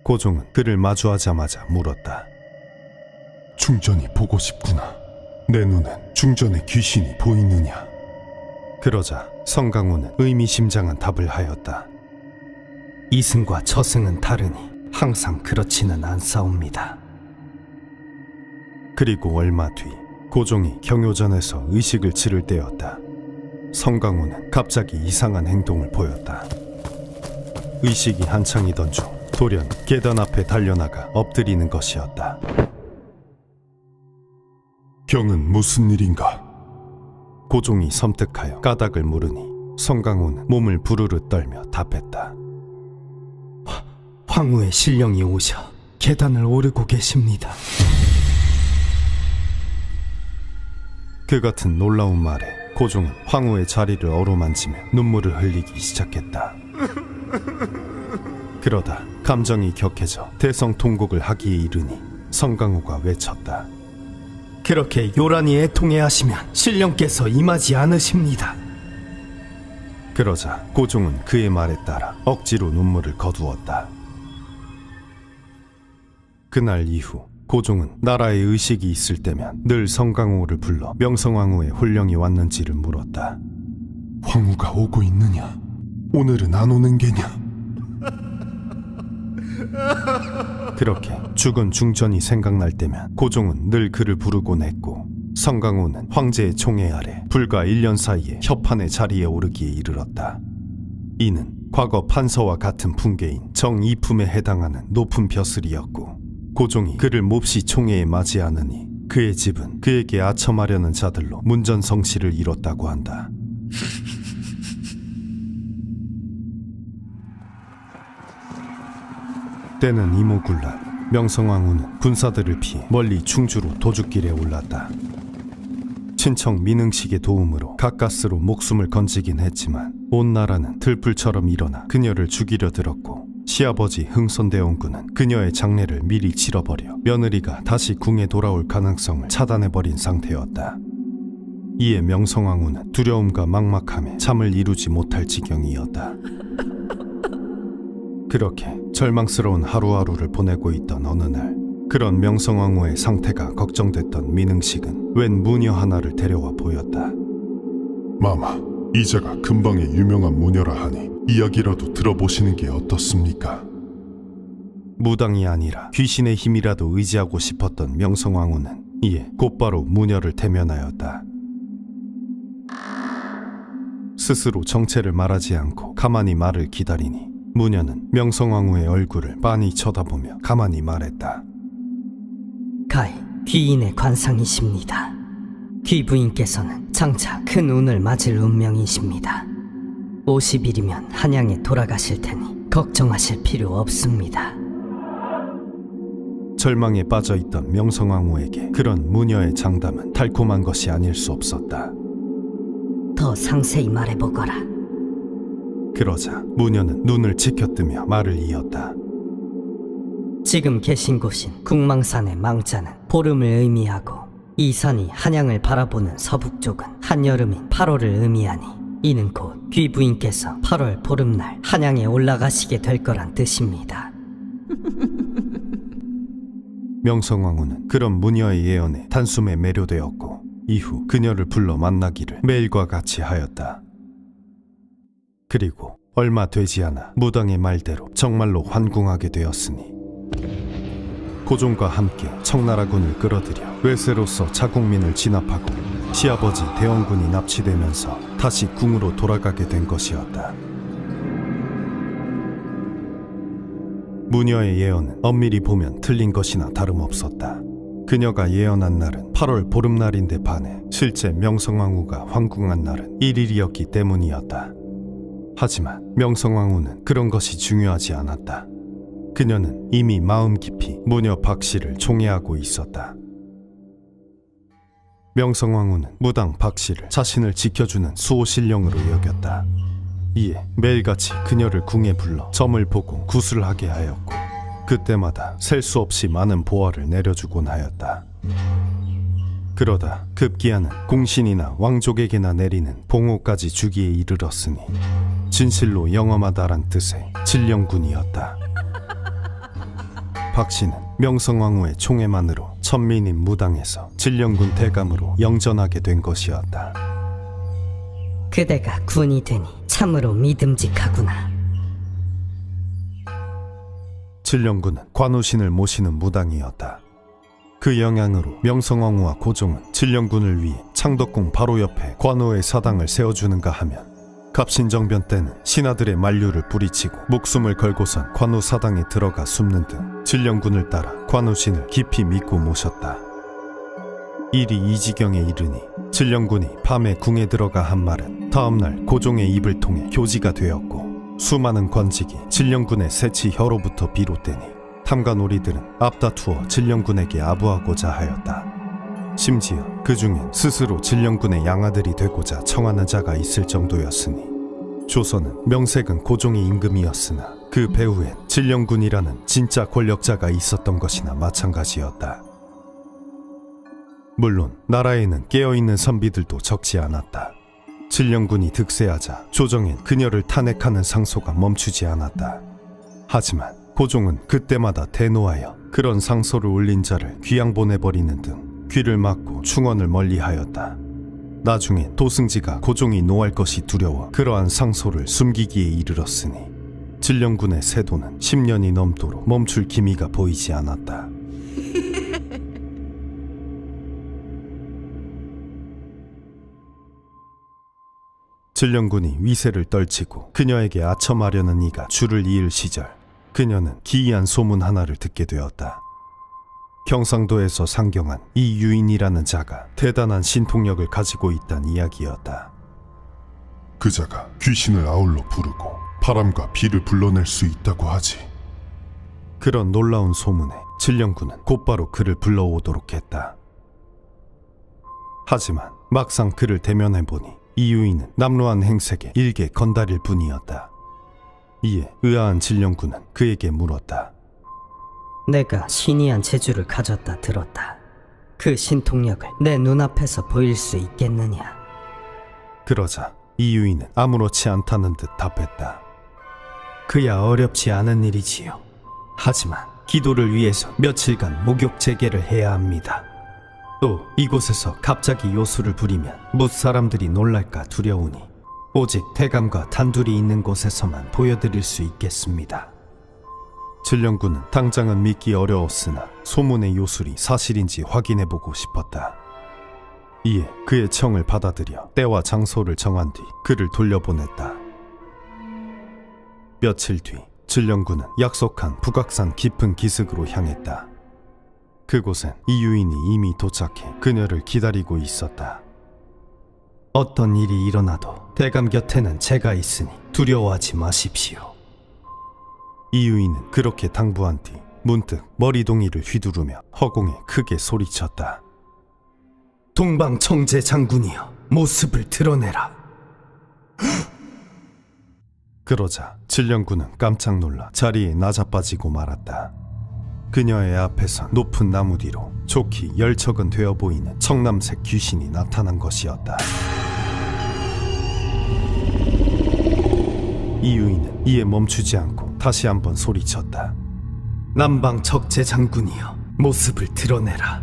고종은 그를 마주하자마자 물었다. 충전이 보고 싶구나. 내 눈엔 충전의 귀신이 보이느냐? 그러자 성강호는 의미심장한 답을 하였다. 이승과 저승은 다르니 항상 그렇지는 않사옵니다. 그리고 얼마 뒤 고종이 경효전에서 의식을 치를 때였다. 성강호는 갑자기 이상한 행동을 보였다. 의식이 한창이던 중 돌연 계단 앞에 달려나가 엎드리는 것이었다. 경은 무슨 일인가? 고종이 섬뜩하여 까닭을 물으니 성강호는 몸을 부르르 떨며 답했다. 황후의 신령이 오셔 계단을 오르고 계십니다. 그 같은 놀라운 말에 고종은 황후의 자리를 어루만지며 눈물을 흘리기 시작했다. 그러다 감정이 격해져 대성통곡을 하기에 이르니 성강호가 외쳤다. 그렇게 요란히 애통해하시면 신령께서 임하지 않으십니다. 그러자 고종은 그의 말에 따라 억지로 눈물을 거두었다. 그날 이후 고종은 나라에 의식이 있을 때면 늘 성강호를 불러 명성황후의 혼령이 왔는지를 물었다. 황후가 오고 있느냐? 오늘은 안 오는 게냐? 그렇게 죽은 중전이 생각날 때면 고종은 늘 그를 부르곤 했고 성강호는 황제의 총애 아래 불과 1년 사이에 협판의 자리에 오르기에 이르렀다. 이는 과거 판서와 같은 풍계인 정이품에 해당하는 높은 벼슬이었고 고종이 그를 몹시 총애에 맞이하느니 그의 집은 그에게 아첨하려는 자들로 문전성시를 이뤘다고 한다. 때는 이모굴날 명성황후는 군사들을 피해 멀리 충주로 도둑길에 올랐다. 친척 민흥식의 도움으로 가까스로 목숨을 건지긴 했지만 온 나라는 들불처럼 일어나 그녀를 죽이려 들었고 시아버지 흥선대원군은 그녀의 장례를 미리 치러버려 며느리가 다시 궁에 돌아올 가능성을 차단해버린 상태였다. 이에 명성황후는 두려움과 막막함에 잠을 이루지 못할 지경이었다. 그렇게 절망스러운 하루하루를 보내고 있던 어느 날 그런 명성황후의 상태가 걱정됐던 민흥식은 웬 무녀 하나를 데려와 보였다. 마마, 이자가 근방의 유명한 무녀라 하니 이야기라도 들어보시는 게 어떻습니까? 무당이 아니라 귀신의 힘이라도 의지하고 싶었던 명성황후는 이에 곧바로 무녀를 대면하였다. 스스로 정체를 말하지 않고 가만히 말을 기다리니 무녀는 명성황후의 얼굴을 빤히 쳐다보며 가만히 말했다. 가히 귀인의 관상이십니다. 귀부인께서는 장차 큰 운을 맞을 운명이십니다. 50일이면 한양에 돌아가실 테니 걱정하실 필요 없습니다. 절망에 빠져있던 명성황후에게 그런 무녀의 장담은 달콤한 것이 아닐 수 없었다. 더 상세히 말해보거라. 그러자 무녀는 눈을 치켜뜨며 말을 이었다. 지금 계신 곳인 국망산의 망자는 보름을 의미하고 이 산이 한양을 바라보는 서북쪽은 한여름인 8월을 의미하니 이는 곧 귀부인께서 8월 보름날 한양에 올라가시게 될 거란 뜻입니다. 명성황후는 그런 무녀의 예언에 단숨에 매료되었고 이후 그녀를 불러 만나기를 매일과 같이 하였다. 그리고 얼마 되지 않아 무당의 말대로 정말로 환궁하게 되었으니 고종과 함께 청나라군을 끌어들여 외세로서 자국민을 진압하고 시아버지 대원군이 납치되면서 다시 궁으로 돌아가게 된 것이었다. 무녀의 예언은 엄밀히 보면 틀린 것이나 다름없었다. 그녀가 예언한 날은 8월 보름날인데 반해 실제 명성황후가 환궁한 날은 1일이었기 때문이었다. 하지만 명성황후는 그런 것이 중요하지 않았다. 그녀는 이미 마음 깊이 무녀 박씨를 총애하고 있었다. 명성황후는 무당 박씨를 자신을 지켜주는 수호신령으로 여겼다. 이에 매일같이 그녀를 궁에 불러 점을 보고 구슬하게 하였고 그때마다 셀 수 없이 많은 보화를 내려주곤 하였다. 그러다 급기야는 공신이나 왕족에게나 내리는 봉호까지 주기에 이르렀으니 진실로 영험하다란 뜻의 진령군이었다. 박씨는 명성황후의 총애만으로 천민인 무당에서 진령군 대감으로 영전하게 된 것이었다. 그대가 군이 되니 참으로 믿음직하구나. 진령군은 관우신을 모시는 무당이었다. 그 영향으로 명성황후와 고종은 진령군을 위해 창덕궁 바로 옆에 관우의 사당을 세워주는가 하면 갑신정변 때는 신하들의 만류를 뿌리치고 목숨을 걸고선 관우 사당에 들어가 숨는 등 진령군을 따라 관우신을 깊이 믿고 모셨다. 일이 이 지경에 이르니 진령군이 밤에 궁에 들어가 한 말은 다음날 고종의 입을 통해 교지가 되었고 수많은 관직이 진령군의 새치 혀로부터 비롯되니 탐관오리들은 앞다투어 진령군에게 아부하고자 하였다. 심지어 그 중엔 스스로 진령군의 양아들이 되고자 청하는 자가 있을 정도였으니 조선은 명색은 고종의 임금이었으나 그 배후엔 진령군이라는 진짜 권력자가 있었던 것이나 마찬가지였다. 물론 나라에는 깨어있는 선비들도 적지 않았다. 진령군이 득세하자 조정엔 그녀를 탄핵하는 상소가 멈추지 않았다. 하지만 고종은 그때마다 대노하여 그런 상소를 올린 자를 귀양 보내버리는 등 귀를 막고 충언을 멀리하였다. 나중에 도승지가 고종이 노할 것이 두려워 그러한 상소를 숨기기에 이르렀으니 진령군의 세도는 10년이 넘도록 멈출 기미가 보이지 않았다. 진령군이 위세를 떨치고 그녀에게 아첨하려는 이가 줄을 이을 시절 그녀는 기이한 소문 하나를 듣게 되었다. 경상도에서 상경한 이 유인이라는 자가 대단한 신통력을 가지고 있다는 이야기였다. 그 자가 귀신을 아울러 부르고 바람과 비를 불러낼 수 있다고 하지. 그런 놀라운 소문에 진령군은 곧바로 그를 불러오도록 했다. 하지만 막상 그를 대면해보니 이 유인은 남루한 행색의 일개 건달일 뿐이었다. 이에 의아한 진령군은 그에게 물었다. 내가 신이한 재주를 가졌다 들었다. 그 신통력을 내 눈앞에서 보일 수 있겠느냐? 그러자 이 유인은 아무렇지 않다는 듯 답했다. 그야 어렵지 않은 일이지요. 하지만 기도를 위해서 며칠간 목욕 재개를 해야 합니다. 또 이곳에서 갑자기 요술을 부리면 뭇사람들이 놀랄까 두려우니 오직 대감과 단둘이 있는 곳에서만 보여드릴 수 있겠습니다. 진령군은 당장은 믿기 어려웠으나 소문의 요술이 사실인지 확인해보고 싶었다. 이에 그의 청을 받아들여 때와 장소를 정한 뒤 그를 돌려보냈다. 며칠 뒤 진령군은 약속한 북악산 깊은 기슭으로 향했다. 그곳엔 이 유인이 이미 도착해 그녀를 기다리고 있었다. 어떤 일이 일어나도 대감 곁에는 제가 있으니 두려워하지 마십시오. 이 유인은 그렇게 당부한 뒤 문득 머리동이를 휘두르며 허공에 크게 소리쳤다. 동방청제 장군이여, 모습을 드러내라. 그러자 진령군은 깜짝 놀라 자리에 낮아빠지고 말았다. 그녀의 앞에서 높은 나무 뒤로 좋기 열척은 되어 보이는 청남색 귀신이 나타난 것이었다. 이 유인은 이에 멈추지 않고 다시 한번 소리쳤다. 남방 적재 장군이여, 모습을 드러내라.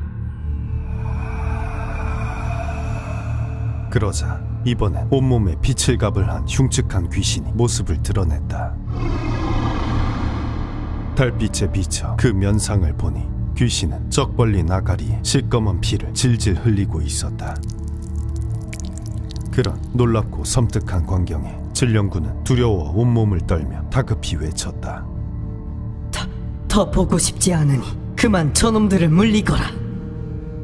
그러자 이번엔 온몸에 빛을 가불한 흉측한 귀신이 모습을 드러냈다. 달빛에 비쳐 그 면상을 보니 귀신은 쩍 벌린 아가리에 시꺼먼 피를 질질 흘리고 있었다. 그런 놀랍고 섬뜩한 광경에 진령군은 두려워 온몸을 떨며 다급히 외쳤다. 더 보고 싶지 않으니 그만 저놈들을 물리거라.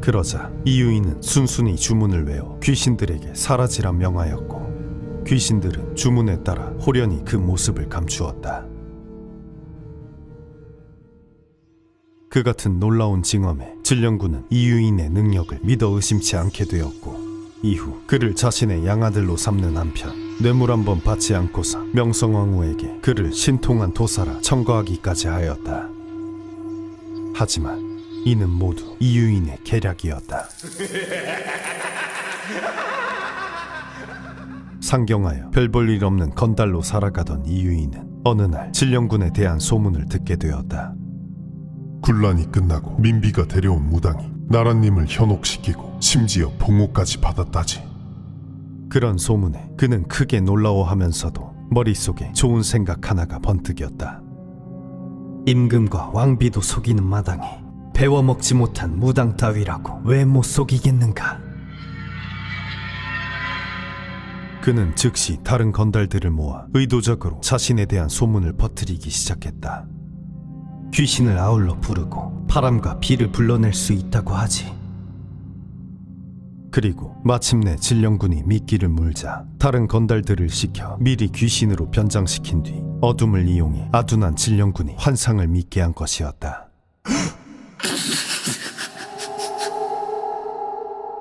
그러자 이유인은 순순히 주문을 외워 귀신들에게 사라지라 명하였고 귀신들은 주문에 따라 호련히 그 모습을 감추었다. 그 같은 놀라운 징험에 진령군은 이유인의 능력을 믿어 의심치 않게 되었고 이후 그를 자신의 양아들로 삼는 한편 뇌물 한번 받지 않고서 명성황후에게 그를 신통한 도사라 청거하기까지 하였다. 하지만 이는 모두 이유인의 계략이었다. 상경하여 별 볼 일 없는 건달로 살아가던 이유인은 어느 날 진령군에 대한 소문을 듣게 되었다. 군란이 끝나고 민비가 데려온 무당이 나라님을 현혹시키고 심지어 봉호까지 받았다지. 그런 소문에 그는 크게 놀라워하면서도 머릿속에 좋은 생각 하나가 번뜩였다. 임금과 왕비도 속이는 마당에 배워먹지 못한 무당 따위라고 왜 못 속이겠는가? 그는 즉시 다른 건달들을 모아 의도적으로 자신에 대한 소문을 퍼뜨리기 시작했다. 귀신을 아울러 부르고 바람과 비를 불러낼 수 있다고 하지. 그리고 마침내 진령군이 미끼를 물자 다른 건달들을 시켜 미리 귀신으로 변장시킨 뒤 어둠을 이용해 아둔한 진령군이 환상을 믿게 한 것이었다.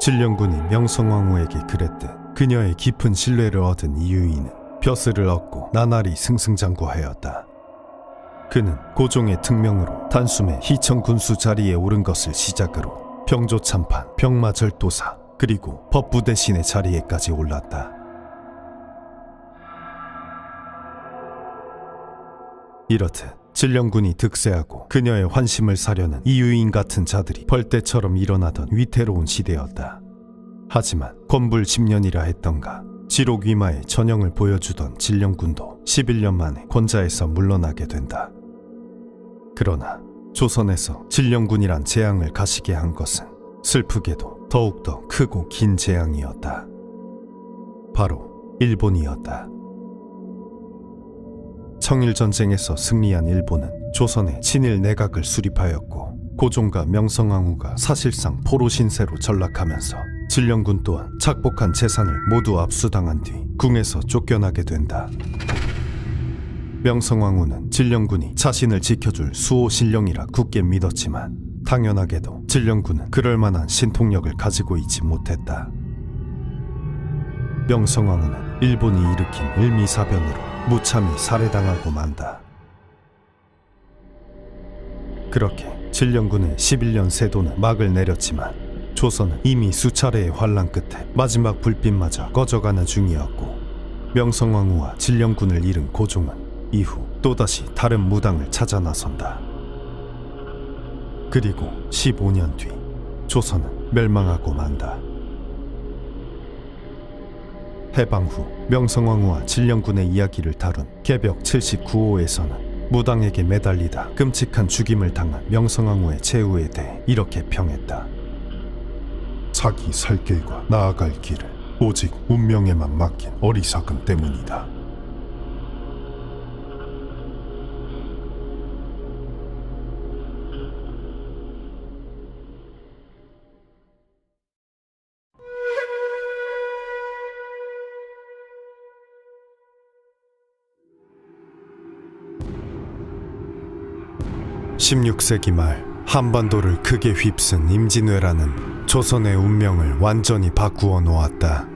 진령군이 명성황후에게 그랬듯 그녀의 깊은 신뢰를 얻은 이유인은 벼슬을 얻고 나날이 승승장구하였다. 그는 고종의 특명으로 단숨에 희청군수 자리에 오른 것을 시작으로 병조참판, 병마절도사, 그리고 법부 대신의 자리에까지 올랐다. 이렇듯 진령군이 득세하고 그녀의 환심을 사려는 이유인 같은 자들이 벌떼처럼 일어나던 위태로운 시대였다. 하지만 권불 10년이라 했던가 지록위마의 전형을 보여주던 진령군도 11년 만에 권자에서 물러나게 된다. 그러나 조선에서 진령군이란 재앙을 가시게 한 것은 슬프게도 더욱더 크고 긴 재앙이었다. 바로 일본이었다. 청일전쟁에서 승리한 일본은 조선의 친일 내각을 수립하였고 고종과 명성황후가 사실상 포로 신세로 전락하면서 진령군 또한 착복한 재산을 모두 압수당한 뒤 궁에서 쫓겨나게 된다. 명성황후는 진령군이 자신을 지켜줄 수호 신령이라 굳게 믿었지만 당연하게도 진령군은 그럴 만한 신통력을 가지고 있지 못했다. 명성황후는 일본이 일으킨 을미사변으로 무참히 살해당하고 만다. 그렇게 진령군의 11년 세도는 막을 내렸지만 조선은 이미 수차례의 환란 끝에 마지막 불빛마저 꺼져가는 중이었고 명성황후와 진령군을 잃은 고종은 이후 또다시 다른 무당을 찾아 나선다. 그리고 15년 뒤 조선은 멸망하고 만다. 해방 후 명성황후와 진령군의 이야기를 다룬 개벽 79호에서는 무당에게 매달리다 끔찍한 죽임을 당한 명성황후의 최후에 대해 이렇게 평했다. 자기 살 길과 나아갈 길을 오직 운명에만 맡긴 어리석음 때문이다. (16세기) 말 한반도를 크게 휩쓴 임진왜란은 조선의 운명을 완전히 바꾸어 놓았다.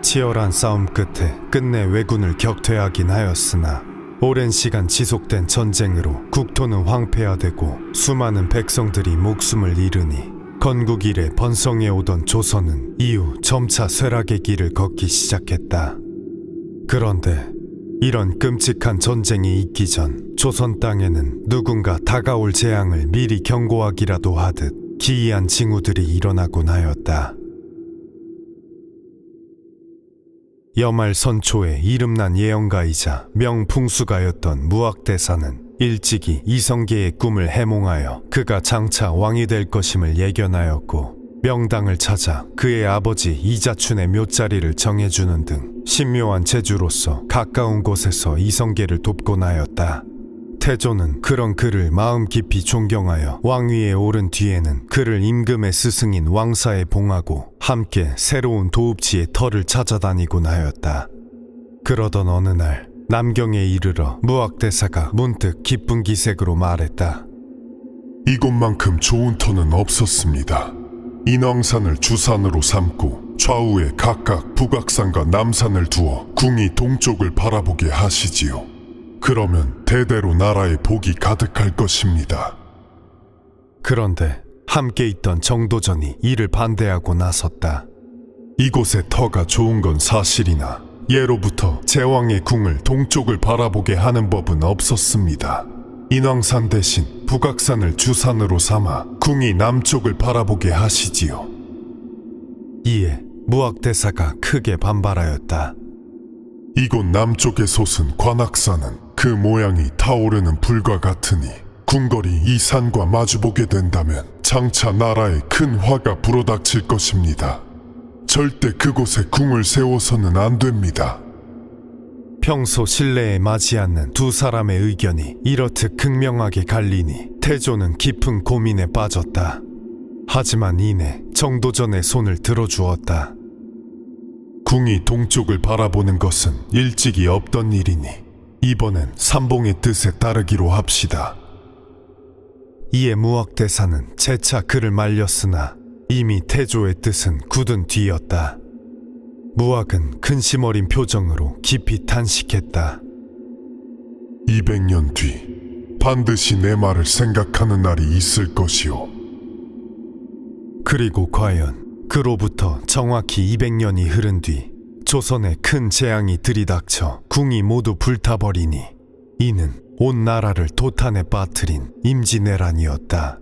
치열한 싸움 끝에 끝내 왜군을 격퇴하긴 하였으나 오랜 시간 지속된 전쟁으로 국토는 황폐화되고 수많은 백성들이 목숨을 잃으니 건국 이래 번성해 오던 조선은 이후 점차 쇠락의 길을 걷기 시작했다. 그런데 이런 끔찍한 전쟁이 있기 전 조선 땅에는 누군가 다가올 재앙을 미리 경고하기라도 하듯 기이한 징후들이 일어나곤 하였다. 여말 선초의 이름난 예언가이자 명풍수가였던 무학대사는 일찍이 이성계의 꿈을 해몽하여 그가 장차 왕이 될 것임을 예견하였고 명당을 찾아 그의 아버지 이자춘의 묘자리를 정해주는 등 신묘한 재주로서 가까운 곳에서 이성계를 돕곤 하였다. 태조는 그런 그를 마음 깊이 존경하여 왕위에 오른 뒤에는 그를 임금의 스승인 왕사에 봉하고 함께 새로운 도읍지의 터를 찾아다니곤 하였다. 그러던 어느 날 남경에 이르러 무학대사가 문득 기쁜 기색으로 말했다. 이곳만큼 좋은 터는 없었습니다. 인왕산을 주산으로 삼고 좌우에 각각 북악산과 남산을 두어 궁이 동쪽을 바라보게 하시지요. 그러면 대대로 나라에 복이 가득할 것입니다. 그런데 함께 있던 정도전이 이를 반대하고 나섰다. 이곳의 터가 좋은 건 사실이나 예로부터 제왕의 궁을 동쪽을 바라보게 하는 법은 없었습니다. 인왕산 대신 북악산을 주산으로 삼아 궁이 남쪽을 바라보게 하시지요. 이에 무학대사가 크게 반발하였다. 이곳 남쪽의 솟은 관악산은 그 모양이 타오르는 불과 같으니 궁궐이 이 산과 마주보게 된다면 장차 나라에 큰 화가 불어닥칠 것입니다. 절대 그곳에 궁을 세워서는 안 됩니다. 평소 신뢰에 맞지 않는 두 사람의 의견이 이렇듯 극명하게 갈리니 태조는 깊은 고민에 빠졌다. 하지만 이내 정도전의 손을 들어주었다. 궁이 동쪽을 바라보는 것은 일찍이 없던 일이니 이번엔 삼봉의 뜻에 따르기로 합시다. 이에 무학대사는 재차 그를 말렸으나 이미 태조의 뜻은 굳은 뒤였다. 무학은 근심 어린 표정으로 깊이 탄식했다. 200년 뒤 반드시 내 말을 생각하는 날이 있을 것이오. 그리고 과연 그로부터 정확히 200년이 흐른 뒤 조선에 큰 재앙이 들이닥쳐 궁이 모두 불타버리니 이는 온 나라를 도탄에 빠뜨린 임진왜란이었다.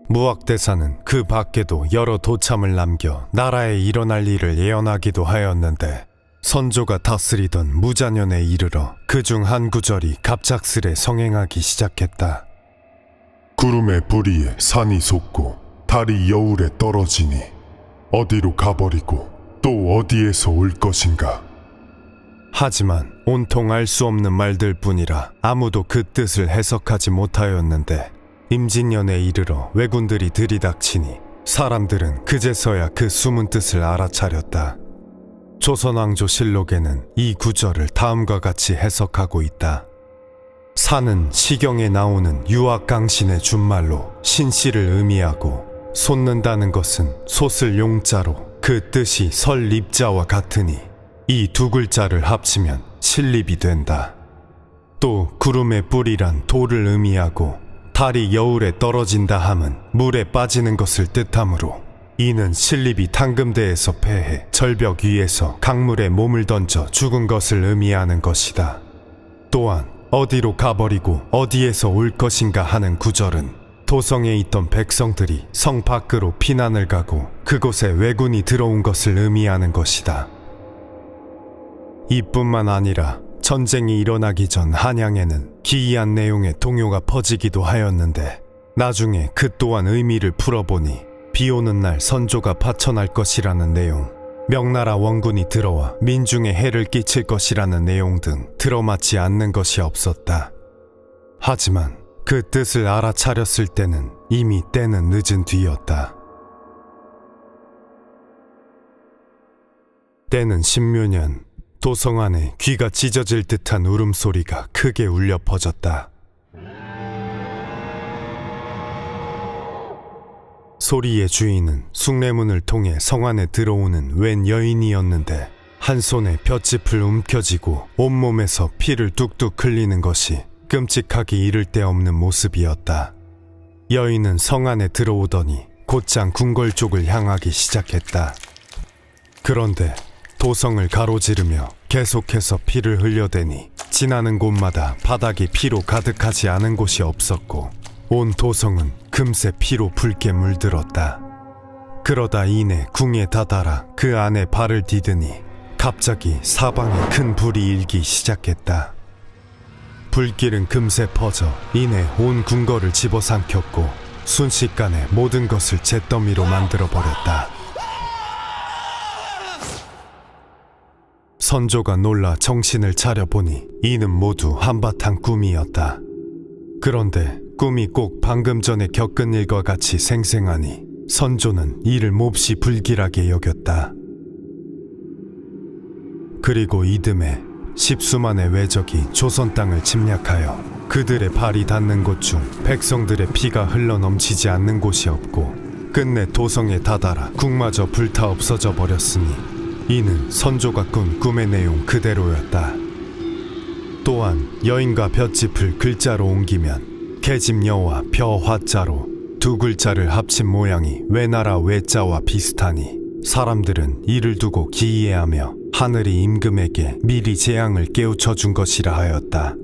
무학대사는 그 밖에도 여러 도참을 남겨 나라에 일어날 일을 예언하기도 하였는데 선조가 다스리던 무자년에 이르러 그중 한 구절이 갑작스레 성행하기 시작했다. 구름의 뿌리에 산이 솟고 달이 여울에 떨어지니 어디로 가버리고 또 어디에서 올 것인가. 하지만 온통 알 수 없는 말들 뿐이라 아무도 그 뜻을 해석하지 못하였는데 임진년에 이르러 왜군들이 들이닥치니 사람들은 그제서야 그 숨은 뜻을 알아차렸다. 조선왕조실록에는 이 구절을 다음과 같이 해석하고 있다. 산은 시경에 나오는 유학강신의 준말로 신씨를 의미하고 솟는다는 것은 솟을 용자로 그 뜻이 설립자와 같으니 이 두 글자를 합치면 실립이 된다. 또 구름의 뿌리란 돌을 의미하고 달이 여울에 떨어진다 함은 물에 빠지는 것을 뜻하므로 이는 신립이 탕금대에서 패해 절벽 위에서 강물에 몸을 던져 죽은 것을 의미하는 것이다. 또한 어디로 가버리고 어디에서 올 것인가 하는 구절은 도성에 있던 백성들이 성 밖으로 피난을 가고 그곳에 왜군이 들어온 것을 의미하는 것이다. 이뿐만 아니라 전쟁이 일어나기 전 한양에는 기이한 내용의 동요가 퍼지기도 하였는데 나중에 그 또한 의미를 풀어보니 비오는 날 선조가 파천할 것이라는 내용, 명나라 원군이 들어와 민중에 해를 끼칠 것이라는 내용 등 들어맞지 않는 것이 없었다. 하지만 그 뜻을 알아차렸을 때는 이미 때는 늦은 뒤였다. 때는 신묘년, 도성 안에 귀가 찢어질 듯한 울음소리가 크게 울려 퍼졌다. 소리의 주인은 숭례문을 통해 성 안에 들어오는 웬 여인이었는데 한 손에 볏짚을 움켜쥐고 온몸에서 피를 뚝뚝 흘리는 것이 끔찍하기 이를 데 없는 모습이었다. 여인은 성 안에 들어오더니 곧장 궁궐 쪽을 향하기 시작했다. 그런데 도성을 가로지르며 계속해서 피를 흘려대니 지나는 곳마다 바닥이 피로 가득하지 않은 곳이 없었고 온 도성은 금세 피로 붉게 물들었다. 그러다 이내 궁에 다다라 그 안에 발을 디드니 갑자기 사방에 큰 불이 일기 시작했다. 불길은 금세 퍼져 이내 온 궁궐을 집어삼켰고 순식간에 모든 것을 잿더미로 만들어버렸다. 선조가 놀라 정신을 차려보니 이는 모두 한바탕 꿈이었다. 그런데 꿈이 꼭 방금 전에 겪은 일과 같이 생생하니 선조는 이를 몹시 불길하게 여겼다. 그리고 이듬해 십수만의 외적이 조선 땅을 침략하여 그들의 발이 닿는 곳 중 백성들의 피가 흘러 넘치지 않는 곳이 없고 끝내 도성에 다다라 국마저 불타 없어져 버렸으니 이는 선조가 꾼 꿈의 내용 그대로였다. 또한 여인과 볏짚을 글자로 옮기면 계집여와 벼화자로 두 글자를 합친 모양이 외나라 외자와 비슷하니 사람들은 이를 두고 기이해하며 하늘이 임금에게 미리 재앙을 깨우쳐 준 것이라 하였다.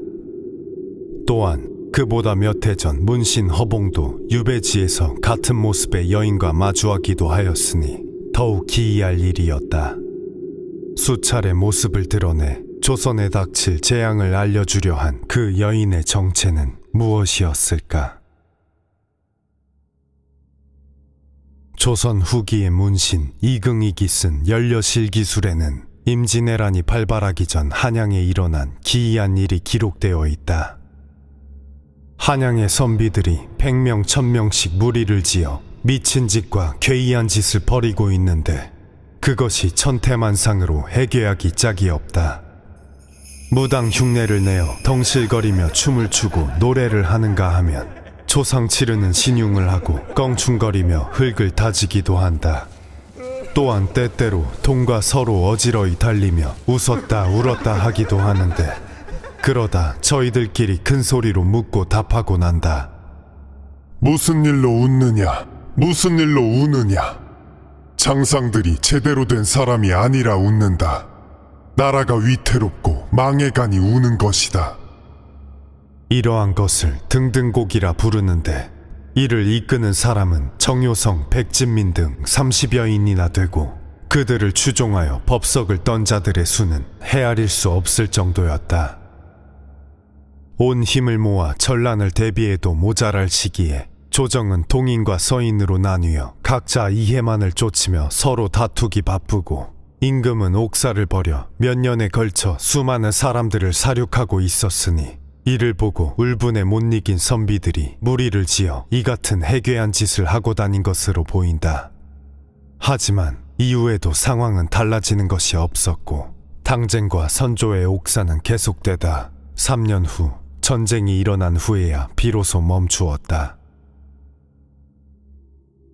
또한 그보다 몇 해 전 문신 허봉도 유배지에서 같은 모습의 여인과 마주하기도 하였으니 더욱 기이할 일이었다. 수차례 모습을 드러내 조선에 닥칠 재앙을 알려주려 한 그 여인의 정체는 무엇이었을까? 조선 후기의 문신 이긍익이 쓴 연려실기술에는 임진왜란이 발발하기 전 한양에 일어난 기이한 일이 기록되어 있다. 한양의 선비들이 100명 1000명씩 무리를 지어 미친 짓과 괴이한 짓을 벌이고 있는데 그것이 천태만상으로 해결하기 짝이 없다. 무당 흉내를 내어 덩실거리며 춤을 추고 노래를 하는가 하면 초상 치르는 신용을 하고 껑충거리며 흙을 다지기도 한다. 또한 때때로 돈과 서로 어지러이 달리며 웃었다 울었다 하기도 하는데 그러다 저희들끼리 큰 소리로 묻고 답하고 난다. 무슨 일로 웃느냐? 무슨 일로 우느냐? 장상들이 제대로 된 사람이 아니라 웃는다. 나라가 위태롭고 망해가니 우는 것이다. 이러한 것을 등등곡이라 부르는데 이를 이끄는 사람은 정효성, 백진민 등 30여인이나 되고 그들을 추종하여 법석을 떤 자들의 수는 헤아릴 수 없을 정도였다. 온 힘을 모아 전란을 대비해도 모자랄 시기에 조정은 동인과 서인으로 나뉘어 각자 이해만을 쫓으며 서로 다투기 바쁘고 임금은 옥사를 벌여 몇 년에 걸쳐 수많은 사람들을 사륙하고 있었으니 이를 보고 울분에 못 이긴 선비들이 무리를 지어 이 같은 해괴한 짓을 하고 다닌 것으로 보인다. 하지만 이후에도 상황은 달라지는 것이 없었고 당쟁과 선조의 옥사는 계속되다 3년 후 전쟁이 일어난 후에야 비로소 멈추었다.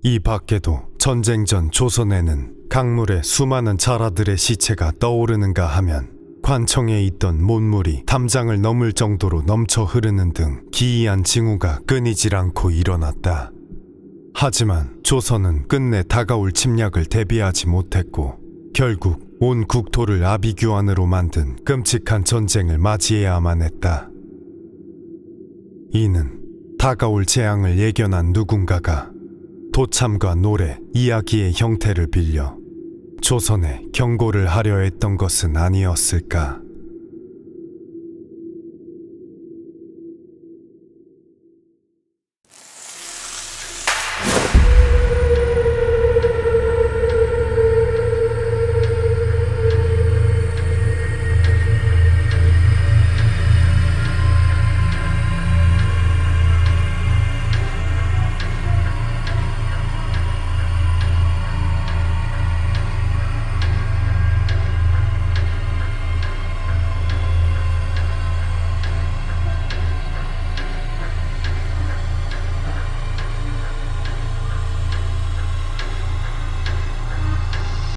이 밖에도 전쟁 전 조선에는 강물에 수많은 자라들의 시체가 떠오르는가 하면 관청에 있던 못물이 담장을 넘을 정도로 넘쳐 흐르는 등 기이한 징후가 끊이질 않고 일어났다. 하지만 조선은 끝내 다가올 침략을 대비하지 못했고 결국 온 국토를 아비규환으로 만든 끔찍한 전쟁을 맞이해야만 했다. 이는 다가올 재앙을 예견한 누군가가 도참과 노래, 이야기의 형태를 빌려 조선에 경고를 하려 했던 것은 아니었을까?